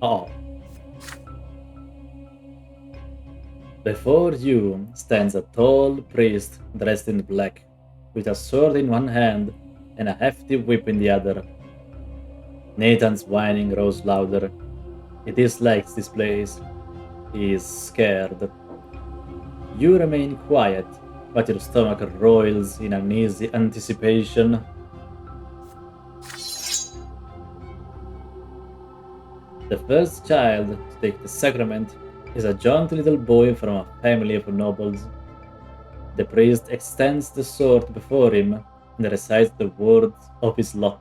Oh. Before you stands a tall priest dressed in black, with a sword in one hand and a hefty whip in the other. Nathan's whining grows louder. He dislikes this place. He is scared. You remain quiet, but your stomach roils in uneasy anticipation. The first child to take the sacrament is a jaunty little boy from a family of nobles. The priest extends the sword before him and recites the words of his lot.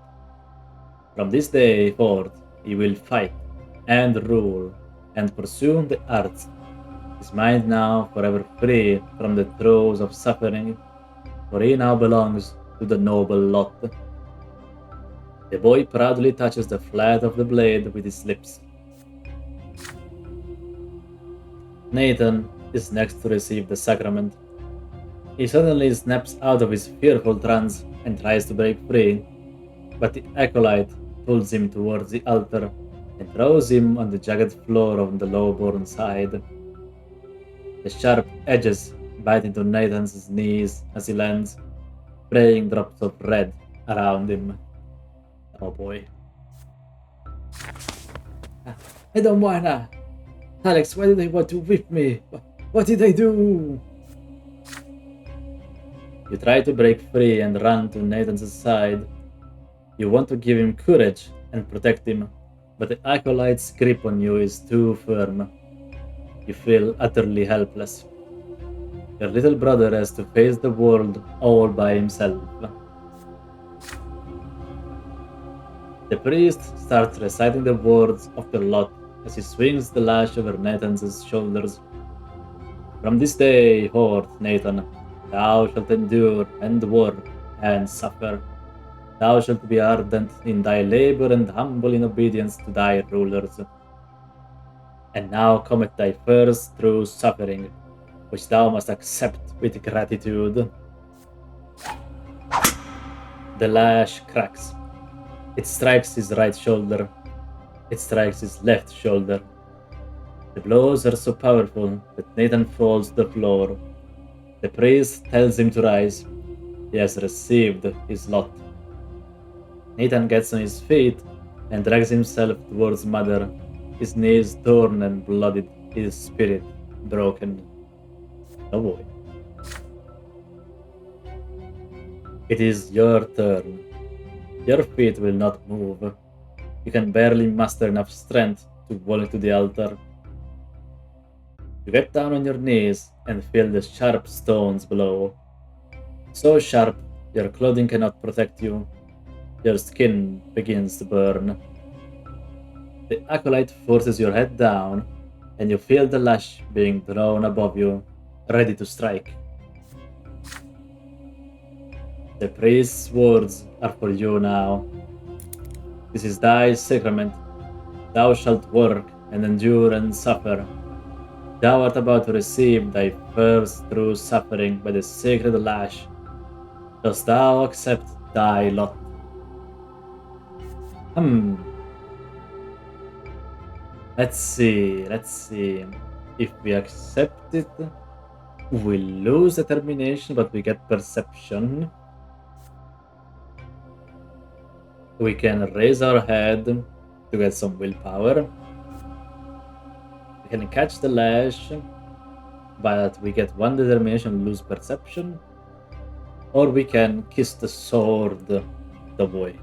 From this day forth, he will fight and rule and pursue the arts. His mind now forever free from the throes of suffering, for he now belongs to the noble lot. The boy proudly touches the flat of the blade with his lips. Nathan is next to receive the sacrament. He suddenly snaps out of his fearful trance and tries to break free, but the acolyte pulls him towards the altar and throws him on the jagged floor on the low-born side. The sharp edges bite into Nathan's knees as he lands, spraying drops of red around him. Oh boy. I don't wanna! Alex, why did they want to whip me? What did I do? You try to break free and run to Nathan's side. You want to give him courage and protect him, but the acolyte's grip on you is too firm. You feel utterly helpless. Your little brother has to face the world all by himself. The priest starts reciting the words of the lot as he swings the lash over Nathan's shoulders. From this day forth, Nathan, thou shalt endure and work and suffer. Thou shalt be ardent in thy labor and humble in obedience to thy rulers. And now cometh thy first true suffering, which thou must accept with gratitude. The lash cracks. It strikes his right shoulder. It strikes his left shoulder. The blows are so powerful that Nathan falls to the floor. The priest tells him to rise. He has received his lot. Nathan gets on his feet and drags himself towards Mother, his knees torn and bloodied, his spirit broken. Oh boy. It is your turn. Your feet will not move. You can barely muster enough strength to walk to the altar. You get down on your knees and feel the sharp stones below. So sharp, your clothing cannot protect you. Your skin begins to burn. The acolyte forces your head down, and you feel the lash being drawn above you, ready to strike. The priest's words are for you now. This is thy sacrament. Thou shalt work and endure and suffer. Thou art about to receive thy first true suffering by the sacred lash. Dost thou accept thy lot? Let's see. If we accept it, we lose determination, but we get perception. We can raise our head to get some willpower. We can catch the lash, but we get one determination, lose perception. Or we can kiss the sword, the boy.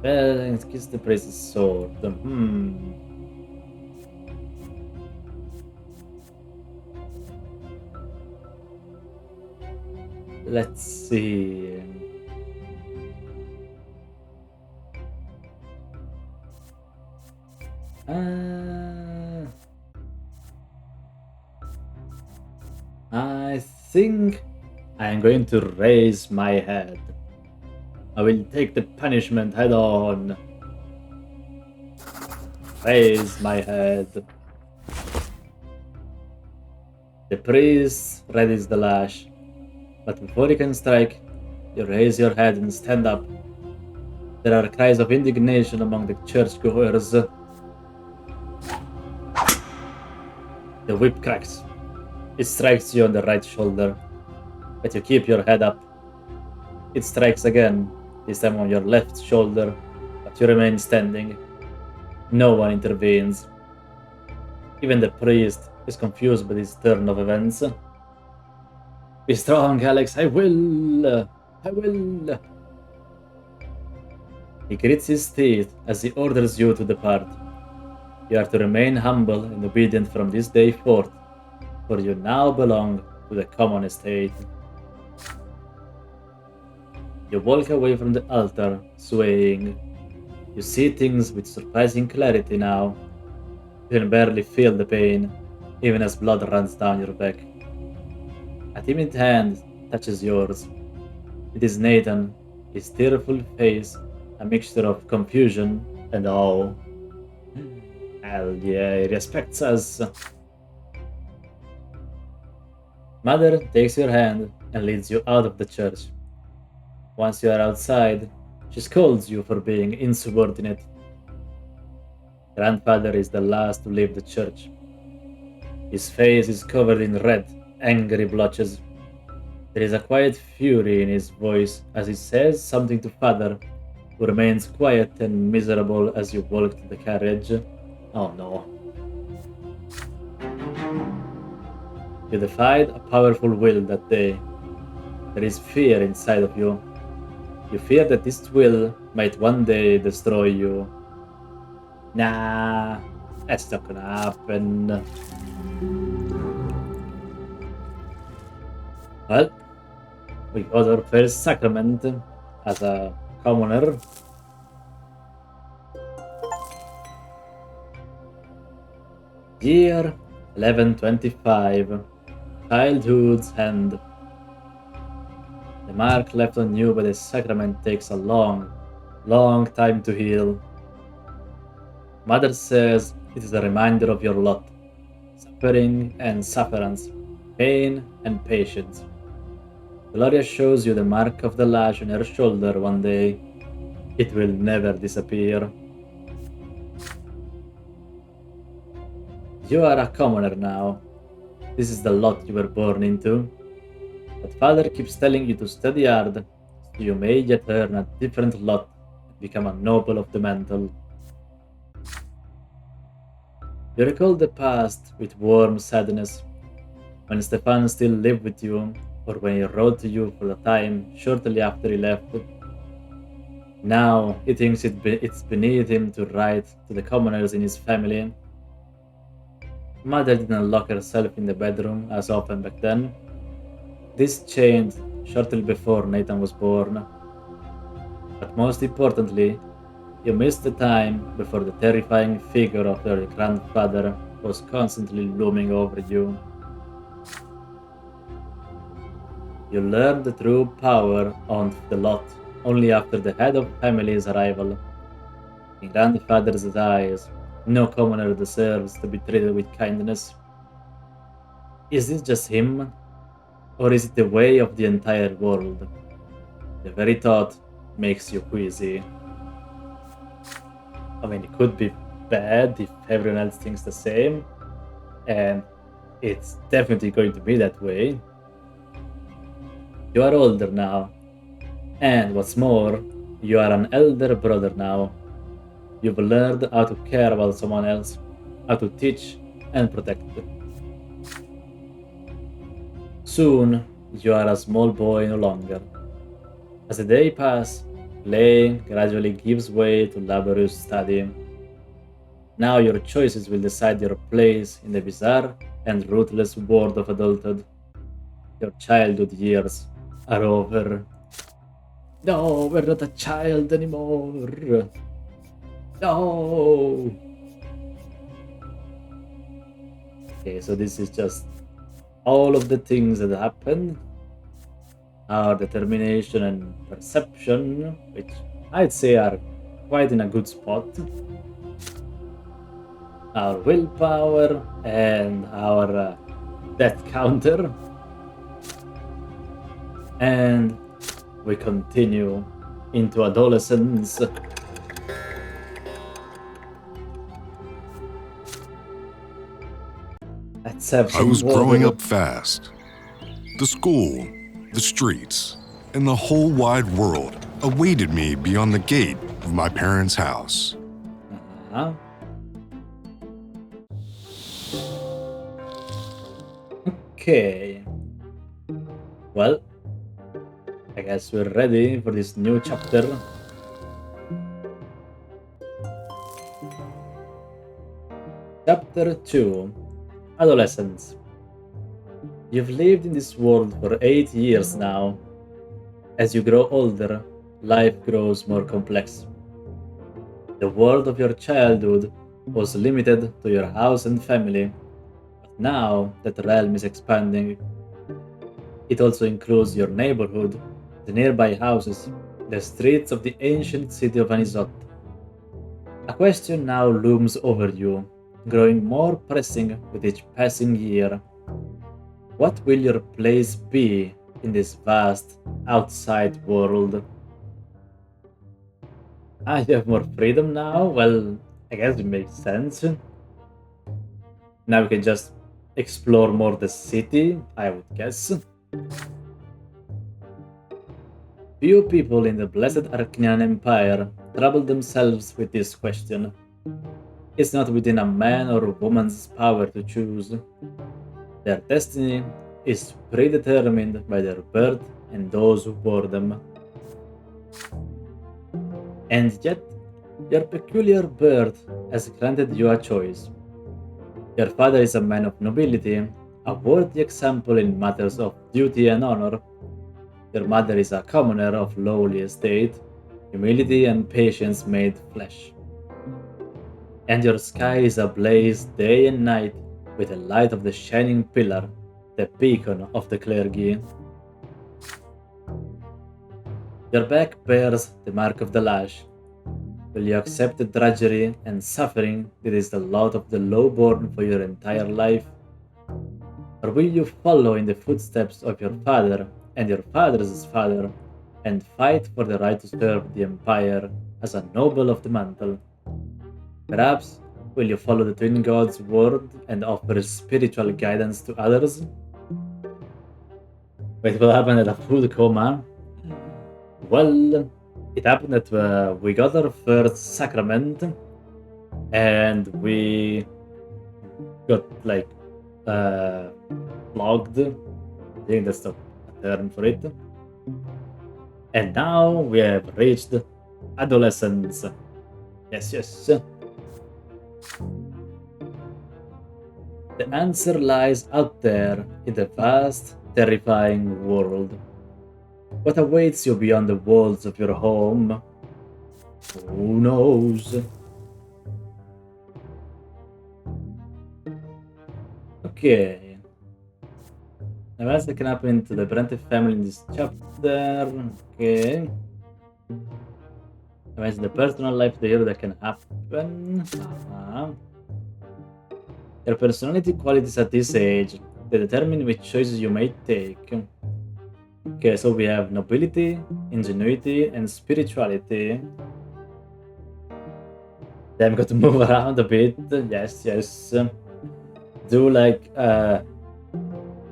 Well, kiss the priest's sword. Let's see. I think I'm going to raise my head. I will take the punishment head on. Raise my head. The priest readies the lash, but before he can strike, you raise your head and stand up. There are cries of indignation among the churchgoers. The whip cracks. It strikes you on the right shoulder, but you keep your head up. It strikes again, this time on your left shoulder, but you remain standing. No one intervenes. Even the priest is confused by this turn of events. Be strong, Alex, I will! He grits his teeth as he orders you to depart. You are to remain humble and obedient from this day forth, for you now belong to the common estate. You walk away from the altar, swaying. You see things with surprising clarity now. You can barely feel the pain, even as blood runs down your back. A timid hand touches yours. It is Nathan, his tearful face a mixture of confusion and awe. Hell yeah, he respects us. Mother takes your hand and leads you out of the church. Once you are outside, she scolds you for being insubordinate. Grandfather is the last to leave the church. His face is covered in red, angry blotches. There is a quiet fury in his voice as he says something to Father, who remains quiet and miserable as you walk to the carriage. Oh no. You defied a powerful will that day. There is fear inside of you. You fear that this will might one day destroy you. Nah, that's not gonna happen. Well, we got our first sacrament as a commoner. Year 1125. Childhood's hand. The mark left on you by the sacrament takes a long, long time to heal. Mother says it is a reminder of your lot, suffering and sufferance, pain and patience. Gloria shows you the mark of the lash on her shoulder one day. It will never disappear. You are a commoner now. This is the lot you were born into. But Father keeps telling you to study hard, so you may yet earn a different lot and become a noble of the mantle. You recall the past with warm sadness, when Stefan still lived with you, or when he wrote to you for a time shortly after he left. Now he thinks it's beneath him to write to the commoners in his family. Mother didn't lock herself in the bedroom as often back then. This changed shortly before Nathan was born. But most importantly, you missed the time before the terrifying figure of your grandfather was constantly looming over you. You learned the true power of the lot only after the head of family's arrival. In grandfather's eyes, no commoner deserves to be treated with kindness. Is it just him? Or is it the way of the entire world? The very thought makes you queasy. I mean, it could be bad if everyone else thinks the same, and It's definitely going to be that way. You are older now, and what's more, you are an elder brother now. You've learned how to care about someone else, how to teach and protect. Soon, you are a small boy no longer. As the day passes, play gradually gives way to laborious study. Now your choices will decide your place in the bizarre and ruthless world of adulthood. Your childhood years are over. No, we're not a child anymore. No. Okay, so this is just all of the things that happened. Our determination and perception, which I'd say are quite in a good spot. Our willpower and our death counter. And we continue into adolescence. Let's have some I was water. growing up fast. The school, the streets, and the whole wide world awaited me beyond the gate of my parents' house. Uh-huh. Okay. Well, I guess we're ready for this new chapter. Chapter 2: Adolescence. You've lived in this world for 8 years now. As you grow older, life grows more complex. The world of your childhood was limited to your house and family, but now that realm is expanding. It also includes your neighborhood, the nearby houses, the streets of the ancient city of Anisot. A question now looms over you, growing more pressing with each passing year. What will your place be in this vast outside world? I have more freedom now? Well, I guess it makes sense. Now we can just explore more the city, I would guess. Few people in the blessed Arcanian Empire trouble themselves with this question. It's not within a man or woman's power to choose. Their destiny is predetermined by their birth and those who bore them. And yet, your peculiar birth has granted you a choice. Your father is a man of nobility, a worthy example in matters of duty and honor. Your mother is a commoner of lowly estate, humility and patience made flesh. And your sky is ablaze day and night with the light of the shining pillar, the beacon of the clergy. Your back bears the mark of the lash. Will you accept the drudgery and suffering that is the lot of the lowborn for your entire life? Or will you follow in the footsteps of your father and your father's father and fight for the right to serve the empire as a noble of the mantle? Perhaps will you follow the twin gods' word and offer spiritual guidance to others? Wait, what happened at a food coma? Well, it happened that we got our first sacrament and we got like flogged. I think that's the term for it. And now we have reached adolescence. Yes, yes. The answer lies out there in the vast, terrifying world. What awaits you beyond the walls of your home? Who knows? Okay. Now, else that can happen to the Brenton family in this chapter. Okay. Now, the personal life of the hero that can happen. Your personality qualities at this age, they determine which choices you may take. Okay, so we have nobility, ingenuity, and spirituality. Then I'm going to move around a bit. Yes, yes. Do like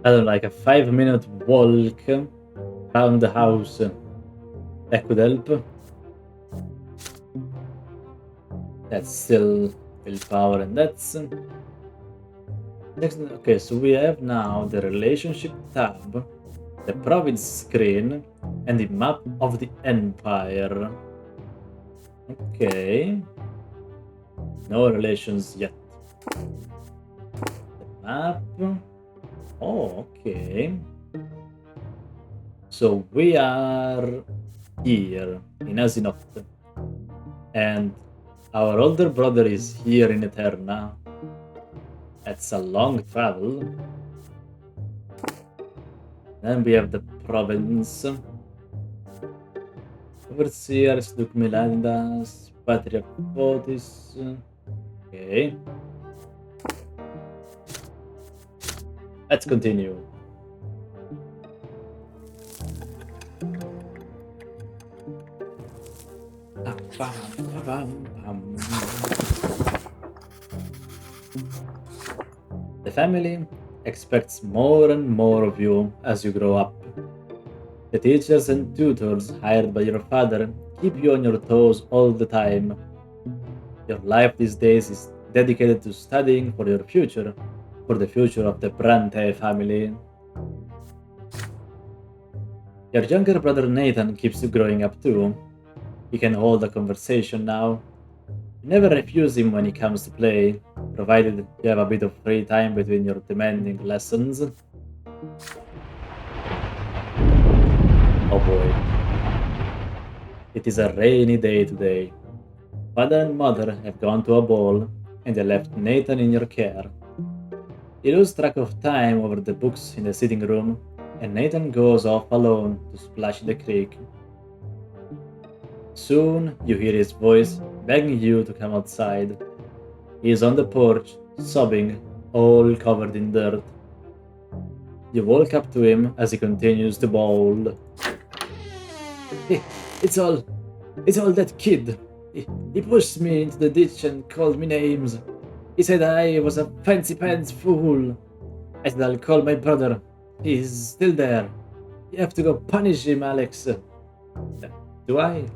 I don't know, like a 5-minute walk around the house. That could help. That's still willpower, and that's next. Okay, so we have now the relationship tab, the province screen, and the map of the empire. Okay, no relations yet. The map. Oh, okay. So we are here in Asinoth, and our older brother is here in Eterna. That's a long travel. Then we have the province. Overseers, Duke Milandas, Patriarch Fotis. Okay. Let's continue. The family expects more and more of you as you grow up. The teachers and tutors hired by your father keep you on your toes all the time. Your life these days is dedicated to studying for your future, for the future of the Brante family. Your younger brother Nathan keeps growing up too. He can hold a conversation now. You never refuse him when he comes to play, provided you have a bit of free time between your demanding lessons. Oh boy. It is a rainy day today. Father and mother have gone to a ball, and they left Nathan in your care. You lose track of time over the books in the sitting room, and Nathan goes off alone to splash the creek. Soon you hear his voice begging you to come outside. He is on the porch, sobbing, all covered in dirt. You walk up to him as he continues to bawl. It's all that kid. He pushed me into the ditch and called me names. He said I was a fancy pants fool. I said I'll call my brother. He's still there. You have to go punish him, Alex. Do I?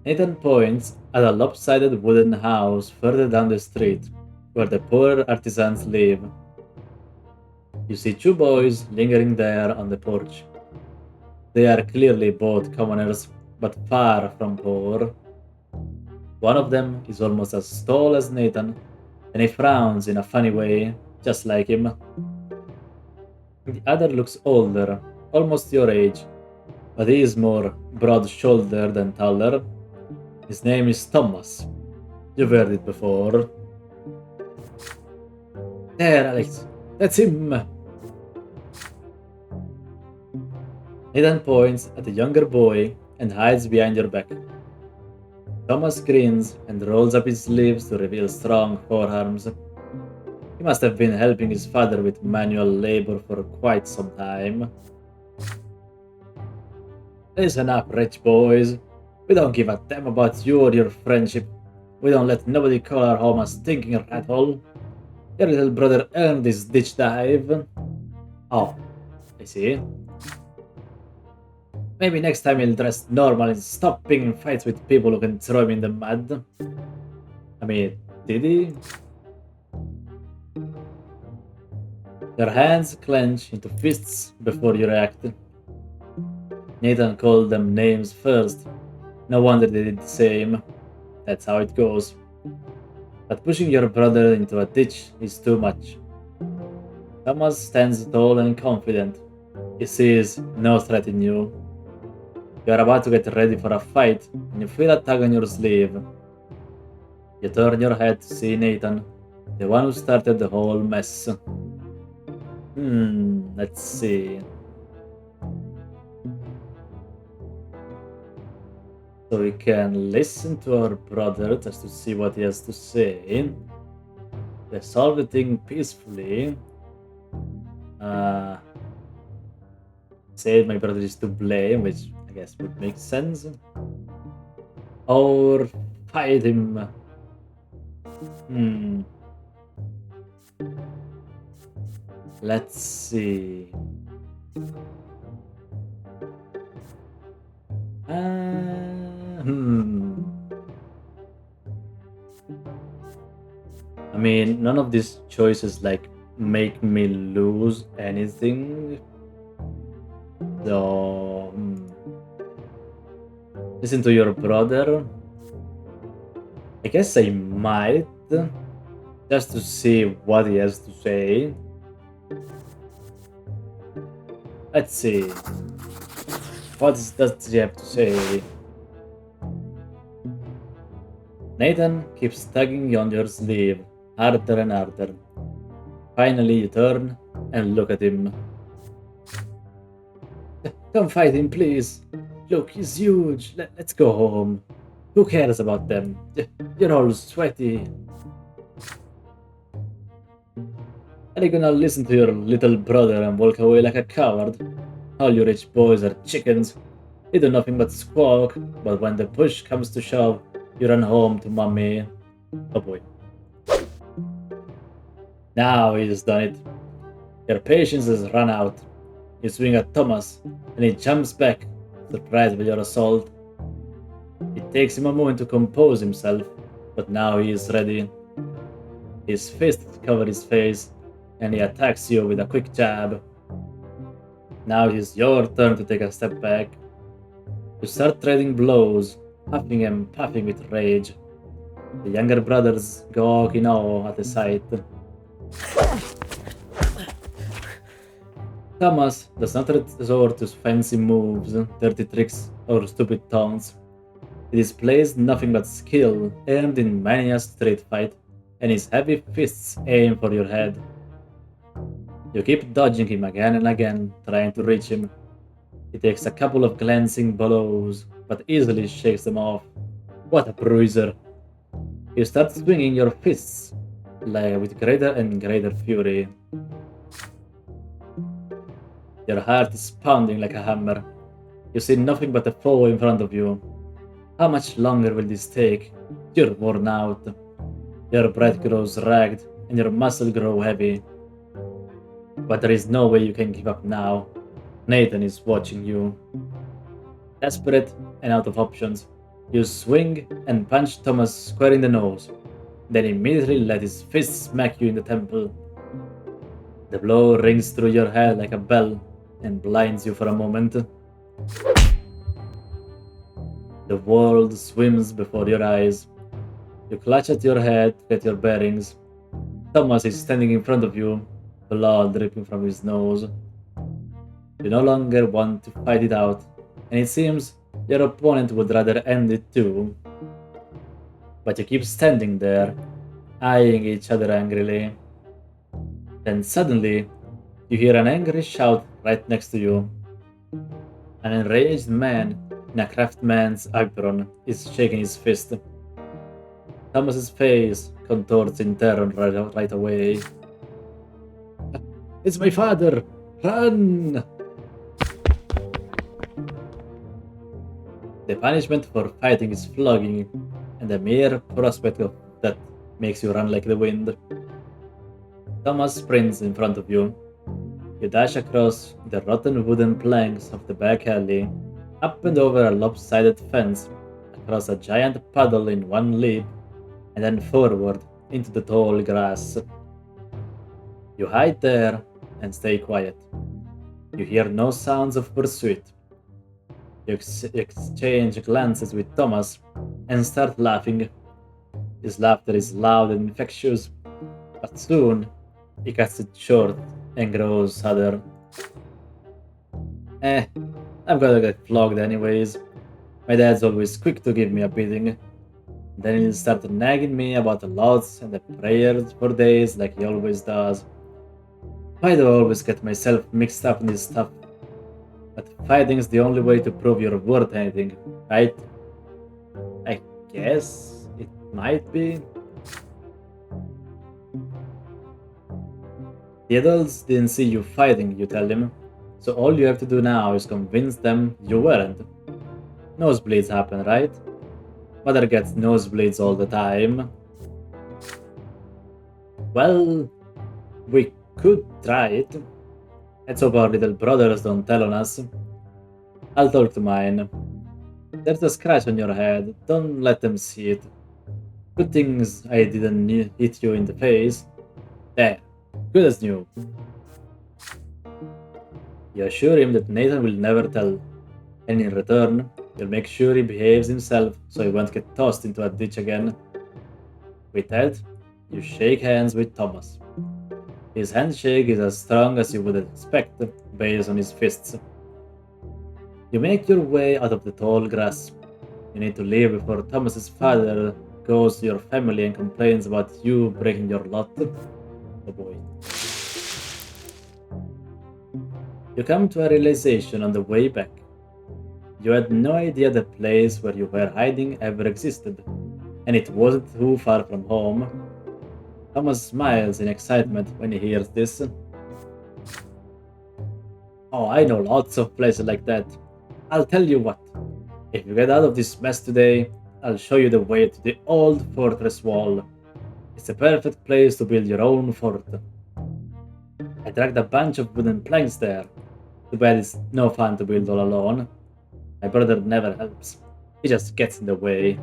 Nathan points at a lopsided wooden house further down the street, where the poor artisans live. You see two boys lingering there on the porch. They are clearly both commoners, but far from poor. One of them is almost as tall as Nathan, and he frowns in a funny way, just like him. The other looks older, almost your age, but he is more broad-shouldered and taller. His name is Thomas. You've heard it before. There, Alex. That's him. Nathan points at the younger boy and hides behind your back. Thomas grins and rolls up his sleeves to reveal strong forearms. He must have been helping his father with manual labor for quite some time. Listen up, rich boys. We don't give a damn about you or your friendship. We don't let nobody call our home a stinking rat hole. Your little brother earned this ditch dive. Oh, I see. Maybe next time he'll dress normal and stop picking fights with people who can throw him in the mud. I mean, did he? Your hands clench into fists before you react. Nathan called them names first. No wonder they did the same. That's how it goes. But pushing your brother into a ditch is too much. Thomas stands tall and confident. He sees no threat in you. You are about to get ready for a fight, and you feel a tug on your sleeve. You turn your head to see Nathan, the one who started the whole mess. Let's see. So we can listen to our brother just to see what he has to say. Resolve the thing peacefully. Say my brother is to blame, which I guess would make sense. Or fight him. Let's see. Hmm. I mean, none of these choices like make me lose anything. So, listen to your brother. I guess I might, just to see what he has to say. Let's see. What does he have to say? Nathan keeps tugging on your sleeve, harder and harder. Finally, you turn and look at him. Come fight him, please. Look, he's huge. Let's go home. Who cares about them? You're all sweaty. Are you gonna listen to your little brother and walk away like a coward? All you rich boys are chickens. You do nothing but squawk, but when the push comes to shove, you run home to mommy. Oh boy. Now he's done it. Your patience has run out. You swing at Thomas, and he jumps back, surprised by your assault. It takes him a moment to compose himself, but now he is ready. His fists cover his face, and he attacks you with a quick jab. Now it is your turn to take a step back. You start trading blows, huffing and puffing with rage. The younger brothers gawk in awe at the sight. Thomas does not resort to fancy moves, dirty tricks, or stupid taunts. He displays nothing but skill earned in many a street fight, and his heavy fists aim for your head. You keep dodging him again and again, trying to reach him. He takes a couple of glancing blows, but easily shakes them off. What a bruiser! You start swinging your fists, like with greater and greater fury. Your heart is pounding like a hammer. You see nothing but a foe in front of you. How much longer will this take? You're worn out. Your breath grows ragged, and your muscles grow heavy. But there is no way you can give up now. Nathan is watching you. Desperate and out of options, you swing and punch Thomas square in the nose, then immediately let his fist smack you in the temple. The blow rings through your head like a bell and blinds you for a moment. The world swims before your eyes. You clutch at your head to get your bearings. Thomas is standing in front of you, blood dripping from his nose. You no longer want to fight it out, and it seems your opponent would rather end it too. But you keep standing there, eyeing each other angrily. Then suddenly, you hear an angry shout right next to you. An enraged man in a craftsman's apron is shaking his fist. Thomas's face contorts in terror right away. It's my father! Run! The punishment for fighting is flogging, and the mere prospect of that makes you run like the wind. Thomas sprints in front of you. You dash across the rotten wooden planks of the back alley, up and over a lopsided fence, across a giant puddle in one leap, and then forward into the tall grass. You hide there and stay quiet. You hear no sounds of pursuit. You exchange glances with Thomas and start laughing. His laughter is loud and infectious, but soon he cuts it short and grows sadder. I'm gonna get flogged anyways. My dad's always quick to give me a beating. Then he'll start nagging me about the laws and the prayers for days like he always does. Why do I always get myself mixed up in this stuff? But fighting's the only way to prove you're worth anything, right? I guess it might be. The adults didn't see you fighting, you tell him, so all you have to do now is convince them you weren't. Nosebleeds happen, right? Mother gets nosebleeds all the time. Well, we could try it. Let's hope our little brothers don't tell on us. I'll talk to mine. There's a scratch on your head. Don't let them see it. Good things I didn't hit you in the face. There. Good as new. You assure him that Nathan will never tell. And in return, you'll make sure he behaves himself so he won't get tossed into a ditch again. With that, you shake hands with Thomas. His handshake is as strong as you would expect based on his fists. You make your way out of the tall grass. You need to leave before Thomas's father goes to your family and complains about you breaking your lot. Oh boy. You come to a realization on the way back. You had no idea the place where you were hiding ever existed, and it wasn't too far from home. Thomas smiles in excitement when he hears this. Oh, I know lots of places like that. I'll tell you what. If you get out of this mess today, I'll show you the way to the old fortress wall. It's a perfect place to build your own fort. I dragged a bunch of wooden planks there. Too bad it's no fun to build all alone. My brother never helps. He just gets in the way.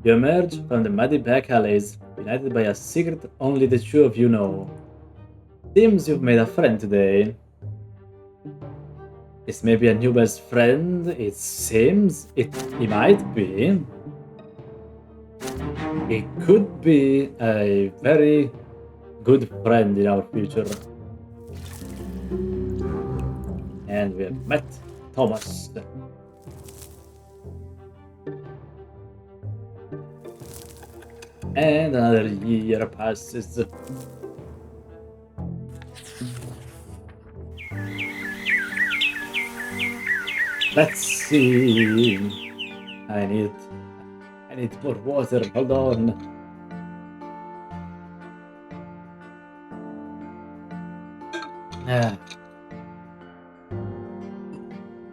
You emerge from the muddy back alleys, united by a secret only the two of you know. Seems you've made a friend today. This may be a new best friend. It seems he might be. He could be a very good friend in our future. And we have met Thomas. And another year passes. Let's see. I need more water. Hold on.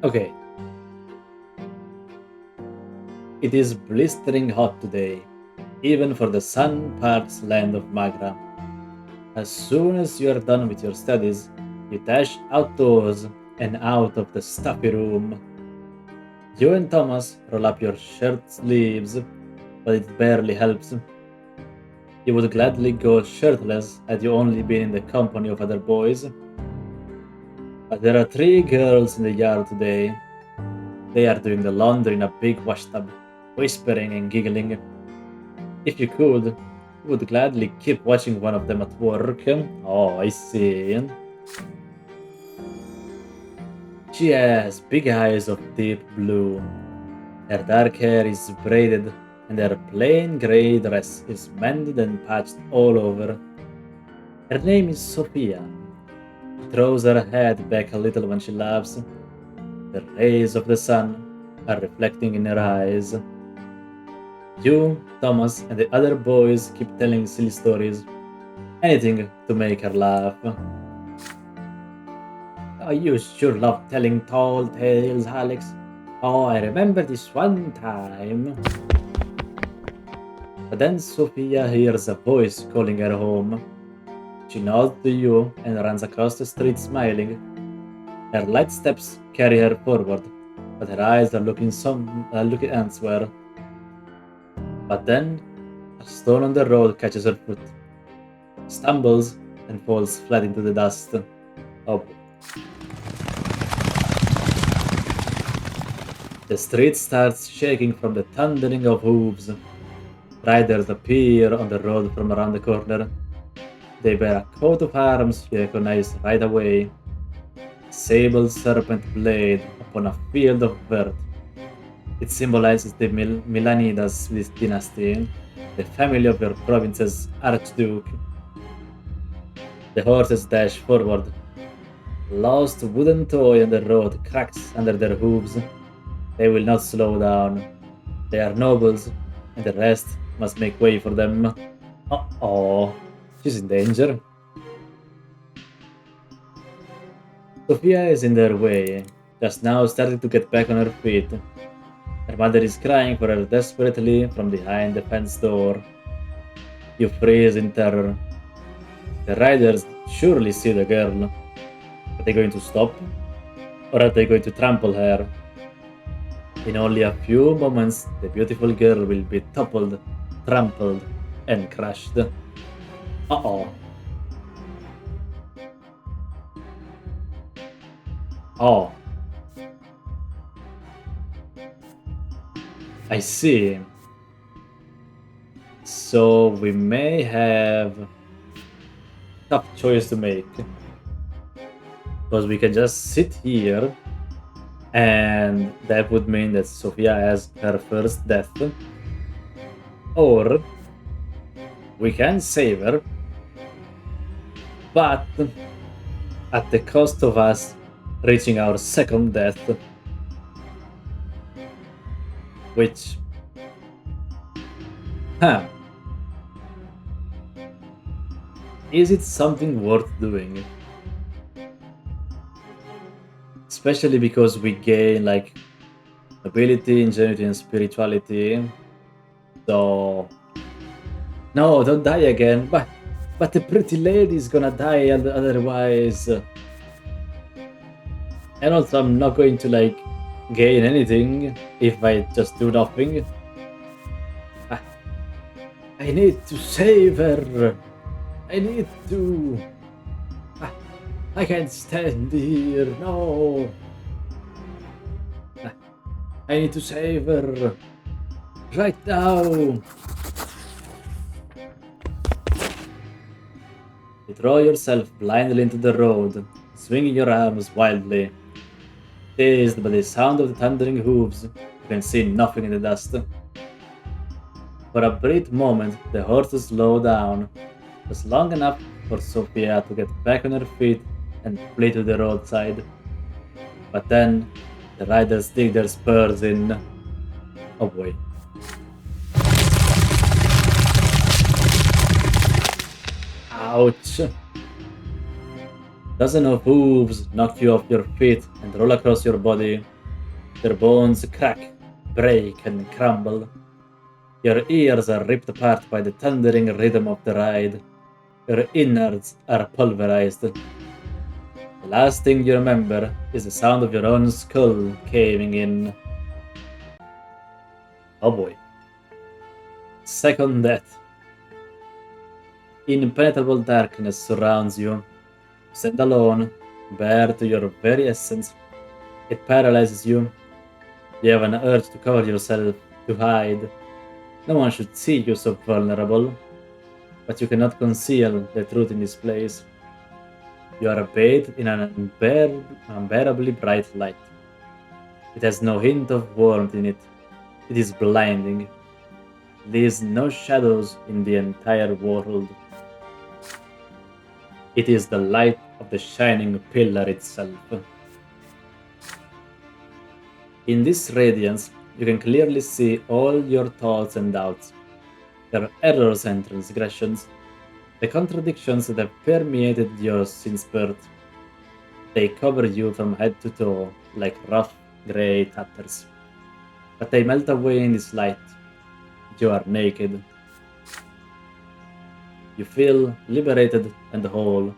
Okay. It is blistering hot today, even for the sun-parched land of Magra. As soon as you are done with your studies, you dash outdoors and out of the stuffy room. You and Thomas roll up your shirt sleeves, but it barely helps. You would gladly go shirtless had you only been in the company of other boys. But there are 3 girls in the yard today. They are doing the laundry in a big washtub, whispering and giggling. If you could, you would gladly keep watching one of them at work. Oh, I see. She has big eyes of deep blue. Her dark hair is braided, and her plain grey dress is mended and patched all over. Her name is Sophia. She throws her head back a little when she laughs. The rays of the sun are reflecting in her eyes. You, Thomas, and the other boys keep telling silly stories. Anything to make her laugh. Oh, you sure love telling tall tales, Alex. Oh, I remember this one time. But then Sophia hears a voice calling her home. She nods to you and runs across the street smiling. Her light steps carry her forward, but her eyes are looking elsewhere. But then, a stone on the road catches her foot, stumbles, and falls flat into the dust. Oh. The street starts shaking from the thundering of hooves. Riders appear on the road from around the corner. They bear a coat of arms you recognize right away. A sable serpent blade upon a field of vert. It symbolizes the Milanidas dynasty, the family of your province's archduke. The horses dash forward. Lost wooden toy on the road cracks under their hooves. They will not slow down. They are nobles, and the rest must make way for them. Uh-oh, she's in danger. Sophia is in their way, just now starting to get back on her feet. Her mother is crying for her desperately from behind the fence door. You freeze in terror. The riders surely see the girl. Are they going to stop? Or are they going to trample her? In only a few moments, the beautiful girl will be toppled, trampled, and crushed. Uh-oh. Oh. I see. So we may have a tough choice to make. Because we can just sit here, and that would mean that Sophia has her first death. Or we can save her, but at the cost of us reaching our second death. Which... Huh. Is it something worth doing? Especially because we gain, like, ability, ingenuity, and spirituality. So... No, don't die again. But the pretty lady is gonna die otherwise. And also, I'm not going to, like, gain anything if I just do nothing. I need to save her. I need to. I can't stand here. No. I need to save her. Right now. You throw yourself blindly into the road, swinging your arms wildly. Dazed by the sound of the thundering hooves, you can see nothing in the dust. For a brief moment, the horses slow down, just long enough for Sophia to get back on her feet and flee to the roadside. But then, the riders dig their spurs in. Oh boy. Ouch! Dozen of hooves knock you off your feet and roll across your body. Your bones crack, break, and crumble. Your ears are ripped apart by the thundering rhythm of the ride. Your innards are pulverized. The last thing you remember is the sound of your own skull caving in. Oh boy. Second death. Impenetrable darkness surrounds you. Stand alone, bare to your very essence. It paralyzes you. You have an urge to cover yourself, to hide. No one should see you so vulnerable. But you cannot conceal the truth in this place. You are bathed in an unbearably bright light. It has no hint of warmth in it. It is blinding. It leaves no shadows in the entire world. It is the light of the shining pillar itself. In this radiance, you can clearly see all your thoughts and doubts, your errors and transgressions, the contradictions that have permeated you since birth. They cover you from head to toe like rough grey tatters. But they melt away in this light. You are naked. You feel liberated and whole.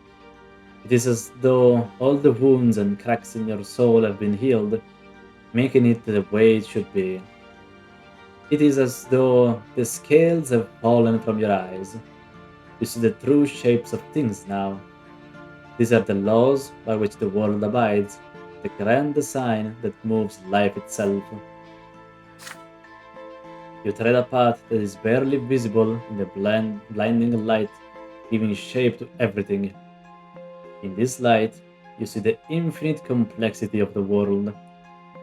It is as though all the wounds and cracks in your soul have been healed, making it the way it should be. It is as though the scales have fallen from your eyes. You see the true shapes of things now. These are the laws by which the world abides, the grand design that moves life itself. You tread a path that is barely visible in the blinding light, giving shape to everything. In this light, you see the infinite complexity of the world,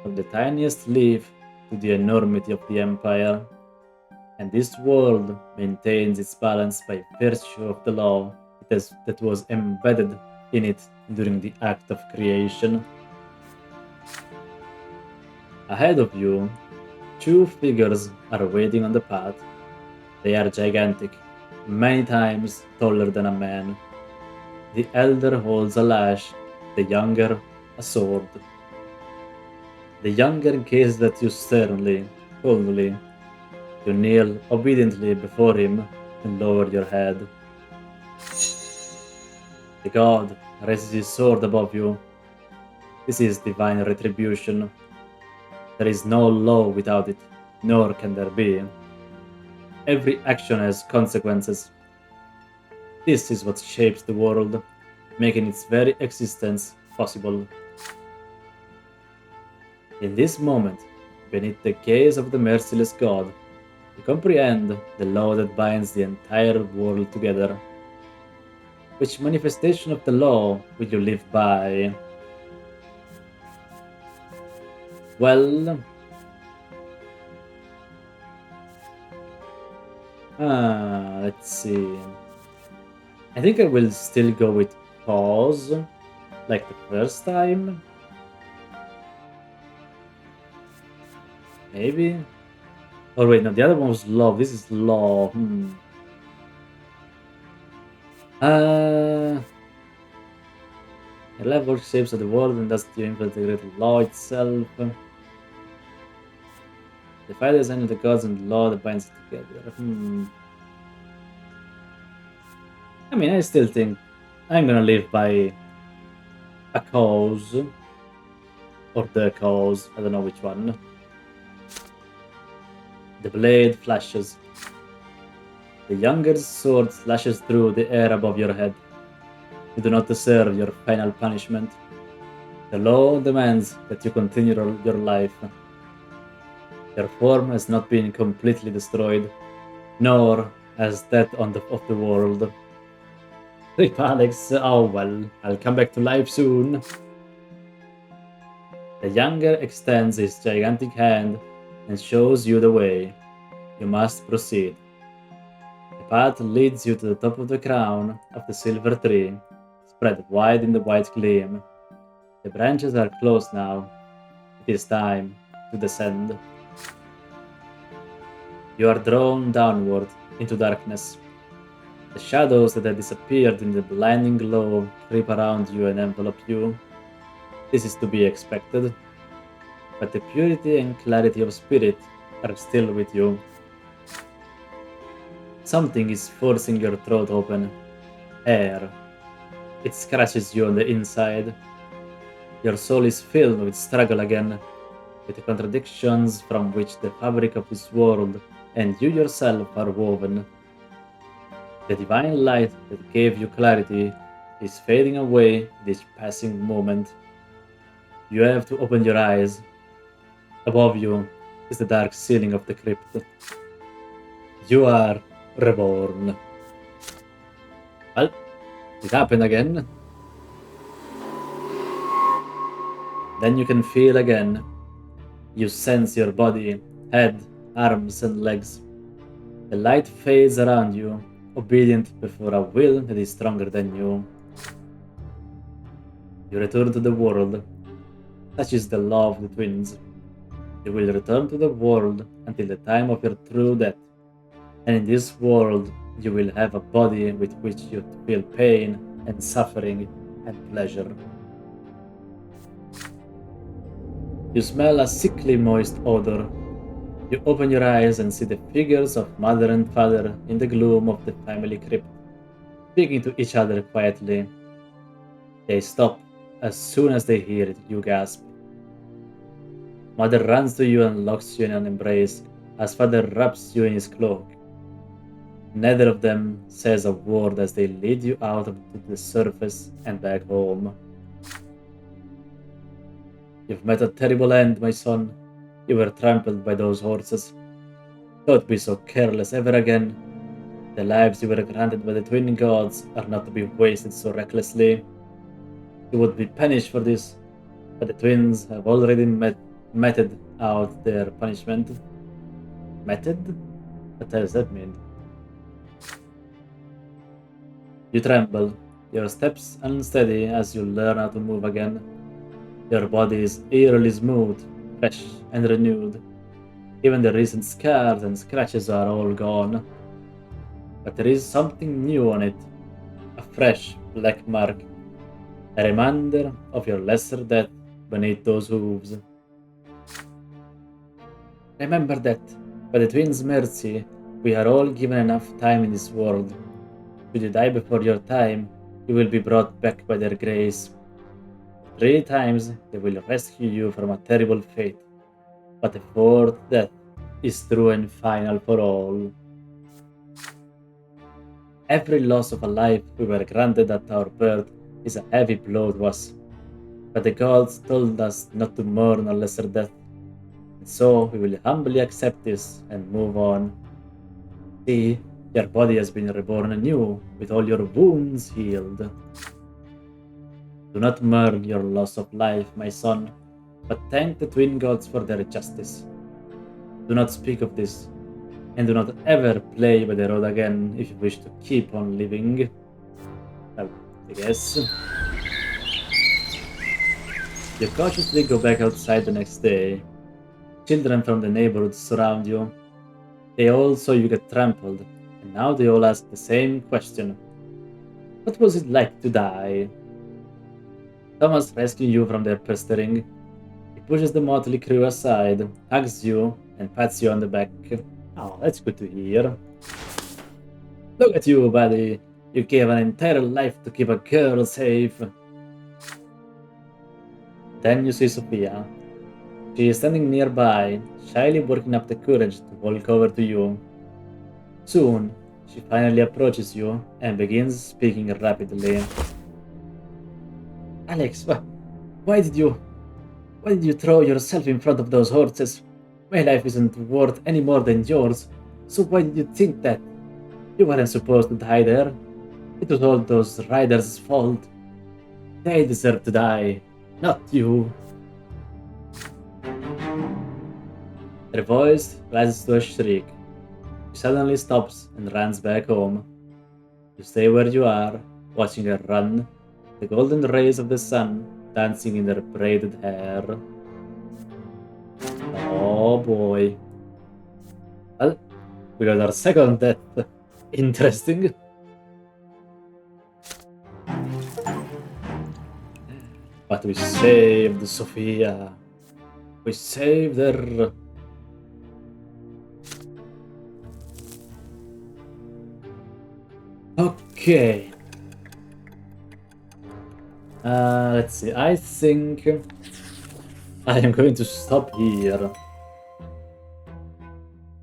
from the tiniest leaf to the enormity of the empire. And this world maintains its balance by virtue of the law that was embedded in it during the act of creation. Ahead of you, two figures are waiting on the path. They are gigantic, many times taller than a man. The elder holds a lash, the younger a sword. The younger gazes at you sternly, coldly. You kneel obediently before him, and lower your head. The god raises his sword above you. This is divine retribution. There is no law without it, nor can there be. Every action has consequences. This is what shapes the world, making its very existence possible. In this moment, beneath the gaze of the merciless god, you comprehend the law that binds the entire world together. Which manifestation of the law will you live by? Well, let's see. I think I will still go with pause, like the first time. Maybe? Oh wait, no, the other one was love. This is law. Uh, the level shapes of the world and thus the integrated law itself. The fight is only the gods and the law that binds it together. I mean, I still think I'm gonna live by a cause. Or the cause, I don't know which one. The blade flashes. The younger's sword slashes through the air above your head. You do not deserve your final punishment. The law demands that you continue your life. Your form has not been completely destroyed, nor has that of the world. Rip Alex, oh well, I'll come back to life soon. The younger extends his gigantic hand and shows you the way. You must proceed. The path leads you to the top of the crown of the silver tree, spread wide in the white gleam. The branches are closed now. It is time to descend. You are drawn downward into darkness. The shadows that had disappeared in the blinding glow creep around you and envelop you. This is to be expected, but the purity and clarity of spirit are still with you. Something is forcing your throat open. Air. It scratches you on the inside. Your soul is filled with struggle again, with the contradictions from which the fabric of this world and you yourself are woven. The divine light that gave you clarity is fading away this passing moment. You have to open your eyes. Above you is the dark ceiling of the crypt. You are reborn. Well, it happened again. Then you can feel again. You sense your body, head, arms, and legs. The light fades around you, obedient before a will that is stronger than you. You return to the world. Such is the law of the twins. You will return to the world until the time of your true death. And in this world, you will have a body with which you feel pain and suffering and pleasure. You smell a sickly moist odor. You open your eyes and see the figures of mother and father in the gloom of the family crypt, speaking to each other quietly. They stop as soon as they hear you gasp. Mother runs to you and locks you in an embrace as father wraps you in his cloak. Neither of them says a word as they lead you out to the surface and back home. You've met a terrible end, my son. You were trampled by those horses. Don't be so careless ever again. The lives you were granted by the twin gods are not to be wasted so recklessly. You would be punished for this, but the twins have already meted out their punishment. Meted? What does that mean? You tremble, your steps unsteady as you learn how to move again. Your body is eerily smooth, fresh and renewed. Even the recent scars and scratches are all gone. But there is something new on it, a fresh black mark, a reminder of your lesser death beneath those hooves. Remember that, by the twins' mercy, We are all given enough time in this world. Should you die before your time, you will be brought back by their grace. 3 times they will rescue you from a terrible fate. But the fourth death is true and final for all. Every loss of a life we were granted at our birth is a heavy blow to us. But the gods told us not to mourn a lesser death. And so we will humbly accept this and move on. See, your body has been reborn anew, with all your wounds healed. Do not mourn your loss of life, my son, but thank the twin gods for their justice. Do not speak of this, and do not ever play by the road again if you wish to keep on living. Well, I guess. You cautiously go back outside the next day. Children from the neighborhood surround you. They all saw you get trampled, and now they all ask the same question. What was it like to die? Thomas rescues you from their pestering. He pushes the motley crew aside, hugs you, and pats you on the back. Oh, that's good to hear. Look at you, buddy. You gave an entire life to keep a girl safe. Then you see Sophia. She is standing nearby, shyly working up the courage to walk over to you. Soon, she finally approaches you and begins speaking rapidly. Alex, why did you throw yourself in front of those horses? My life isn't worth any more than yours, so why did you think that? You weren't supposed to die there. It was all those riders' fault. They deserve to die, not you. Her voice rises to a shriek. She suddenly stops and runs back home. You stay where you are, watching her run, the golden rays of the sun dancing in her braided hair. Oh boy. Well, we got our second death. Interesting. But we saved Sophia. We saved her. Okay. Let's see. I think I am going to stop here.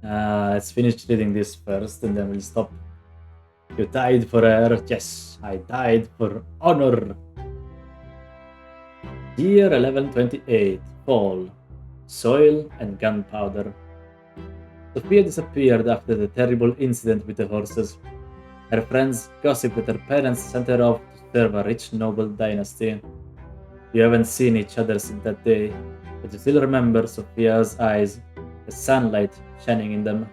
Let's finish reading this first and then we'll stop. You died for her. Yes, I died for honor. Year 1128. Fall. Soil and gunpowder. Sophia disappeared after the terrible incident with the horses. Her friends gossip that her parents sent her off to serve a rich noble dynasty. You haven't seen each other since that day, but you still remember Sophia's eyes, the sunlight shining in them.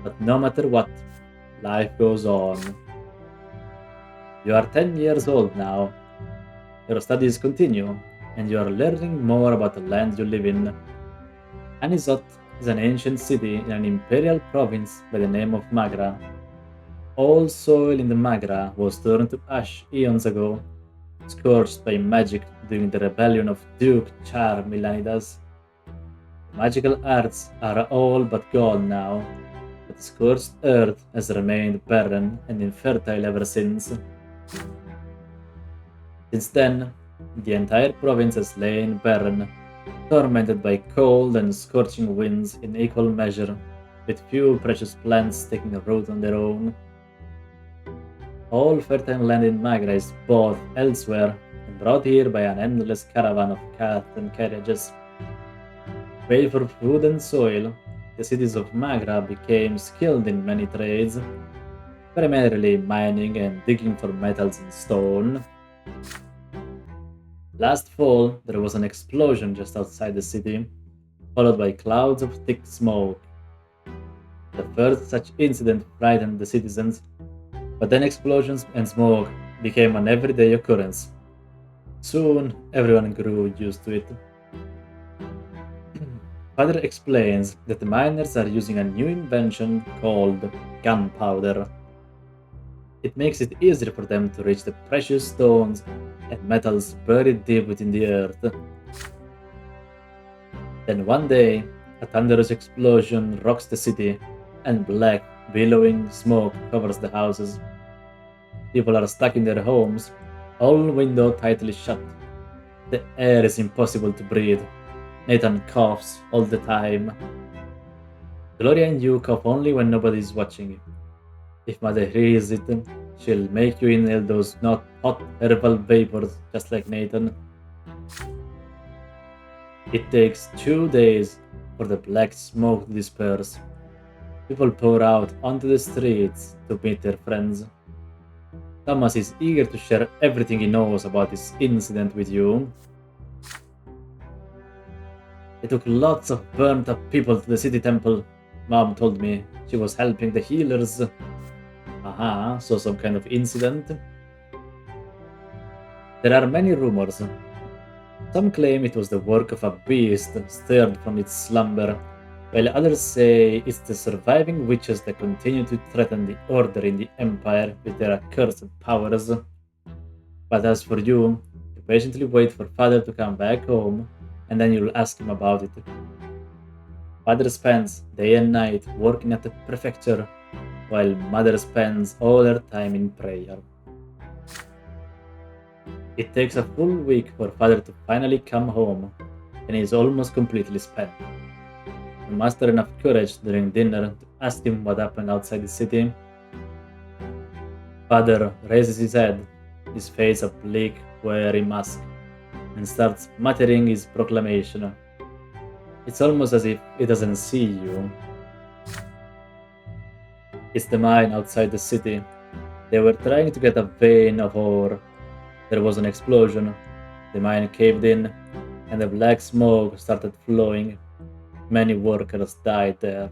But no matter what, life goes on. You are 10 years old now. Your studies continue, and you are learning more about the land you live in. Anisot is an ancient city in an imperial province by the name of Magra. All soil in the Magra was turned to ash eons ago, scorched by magic during the rebellion of Duke Char Milanidas. Magical arts are all but gone now, but the scorched earth has remained barren and infertile ever since. Since then, the entire province has lain barren, tormented by cold and scorching winds in equal measure, with few precious plants taking root on their own. All fertile land in Magra is bought elsewhere and brought here by an endless caravan of carts and carriages. Paid for food and soil, the cities of Magra became skilled in many trades, primarily mining and digging for metals and stone. Last fall, there was an explosion just outside the city, followed by clouds of thick smoke. The first such incident frightened the citizens, but then explosions and smoke became an everyday occurrence. Soon, everyone grew used to it. Father explains that the miners are using a new invention called gunpowder. It makes it easier for them to reach the precious stones and metals buried deep within the earth. Then one day, a thunderous explosion rocks the city, and black, billowing smoke covers the houses. People are stuck in their homes, all windows tightly shut. The air is impossible to breathe. Nathan coughs all the time. Gloria and you cough only when nobody is watching. If Mother hears it, she'll make you inhale those not hot herbal vapors just like Nathan. It takes 2 days for the black smoke to disperse. People pour out onto the streets to meet their friends. Thomas is eager to share everything he knows about this incident with you. They took lots of burnt up people to the city temple. Mom told me she was helping the healers. Aha, so some kind of incident. There are many rumors. Some claim it was the work of a beast stirred from its slumber, while others say it's the surviving witches that continue to threaten the order in the Empire with their accursed powers. But as for you patiently wait for Father to come back home, and then you'll ask him about it. Father spends day and night working at the prefecture, while Mother spends all her time in prayer. It takes a full week for Father to finally come home, and he is almost completely spent. You muster enough courage during dinner to ask him what happened outside the city. Father raises his head, his face a bleak, weary mask, and starts muttering his proclamation. It's almost as if he doesn't see you. It's the mine outside the city. They were trying to get a vein of ore. There was an explosion. The mine caved in, and the black smoke started flowing. Many workers died there.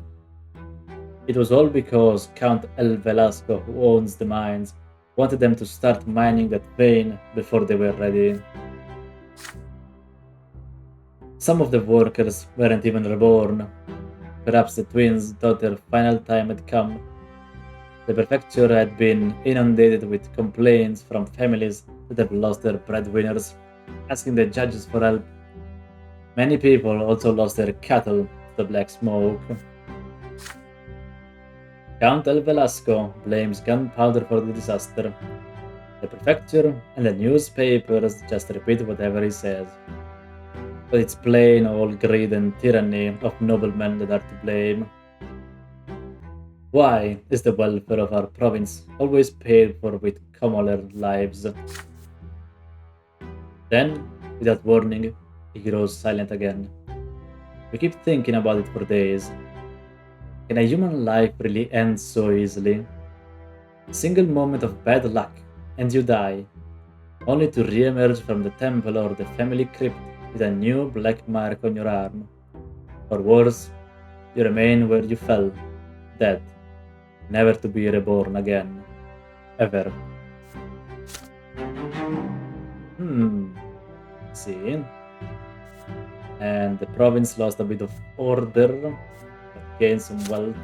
It was all because Count El Velasco, who owns the mines, wanted them to start mining that vein before they were ready. Some of the workers weren't even reborn. Perhaps the twins thought their final time had come. The prefecture had been inundated with complaints from families that have lost their breadwinners, asking the judges for help. Many people also lost their cattle to the black smoke. Count El Velasco blames gunpowder for the disaster. The prefecture and the newspapers just repeat whatever he says. But it's plain old greed and tyranny of noblemen that are to blame. Why is the welfare of our province always paid for with commoner lives? Then, without warning, he grows silent again. We keep thinking about it for days. Can a human life really end so easily? A single moment of bad luck, and you die, only to re-emerge from the temple or the family crypt with a new black mark on your arm. Or worse, you remain where you fell, dead, never to be reborn again. Ever. See. And the province lost a bit of order, but gained some wealth.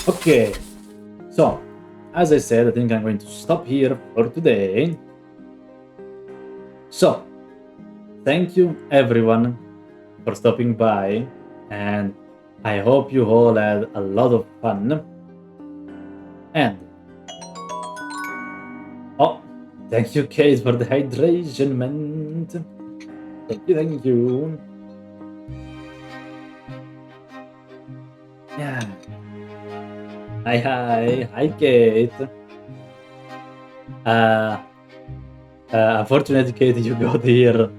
Okay, so as I said, I think I'm going to stop here for today. So, thank you everyone for stopping by, and I hope you all had a lot of fun. And oh, thank you, Kate, for the hydration, man. Thank you. Yeah. Hi, Kate. Unfortunately, Kate, you got here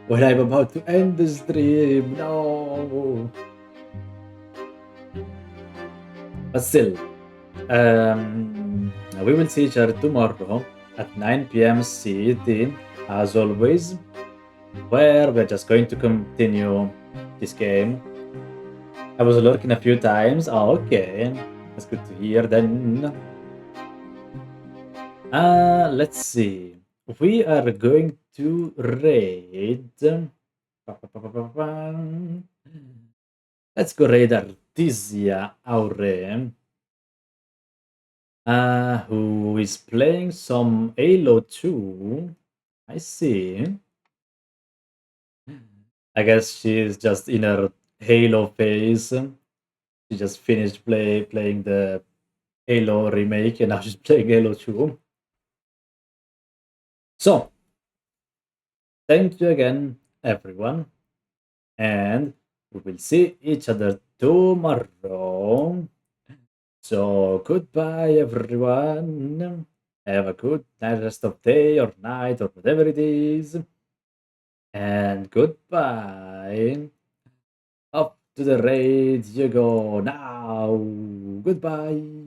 when I'm about to end the stream. No. But still, we will see each other tomorrow at 9 p.m. CET, as always, where we're just going to continue this game. I was lurking a few times. Oh, okay. That's good to hear then. Let's see. We are going to raid. Let's go raid Artisia Aure. Who is playing some Halo 2. I see. I guess she's just in her Halo phase. She just finished playing the Halo remake and now she's playing Halo 2. So, thank you again, everyone, and we will see each other tomorrow. So, goodbye, everyone. Have a good night, rest of day or night or whatever it is. And goodbye. Up to the raid you go now. Goodbye.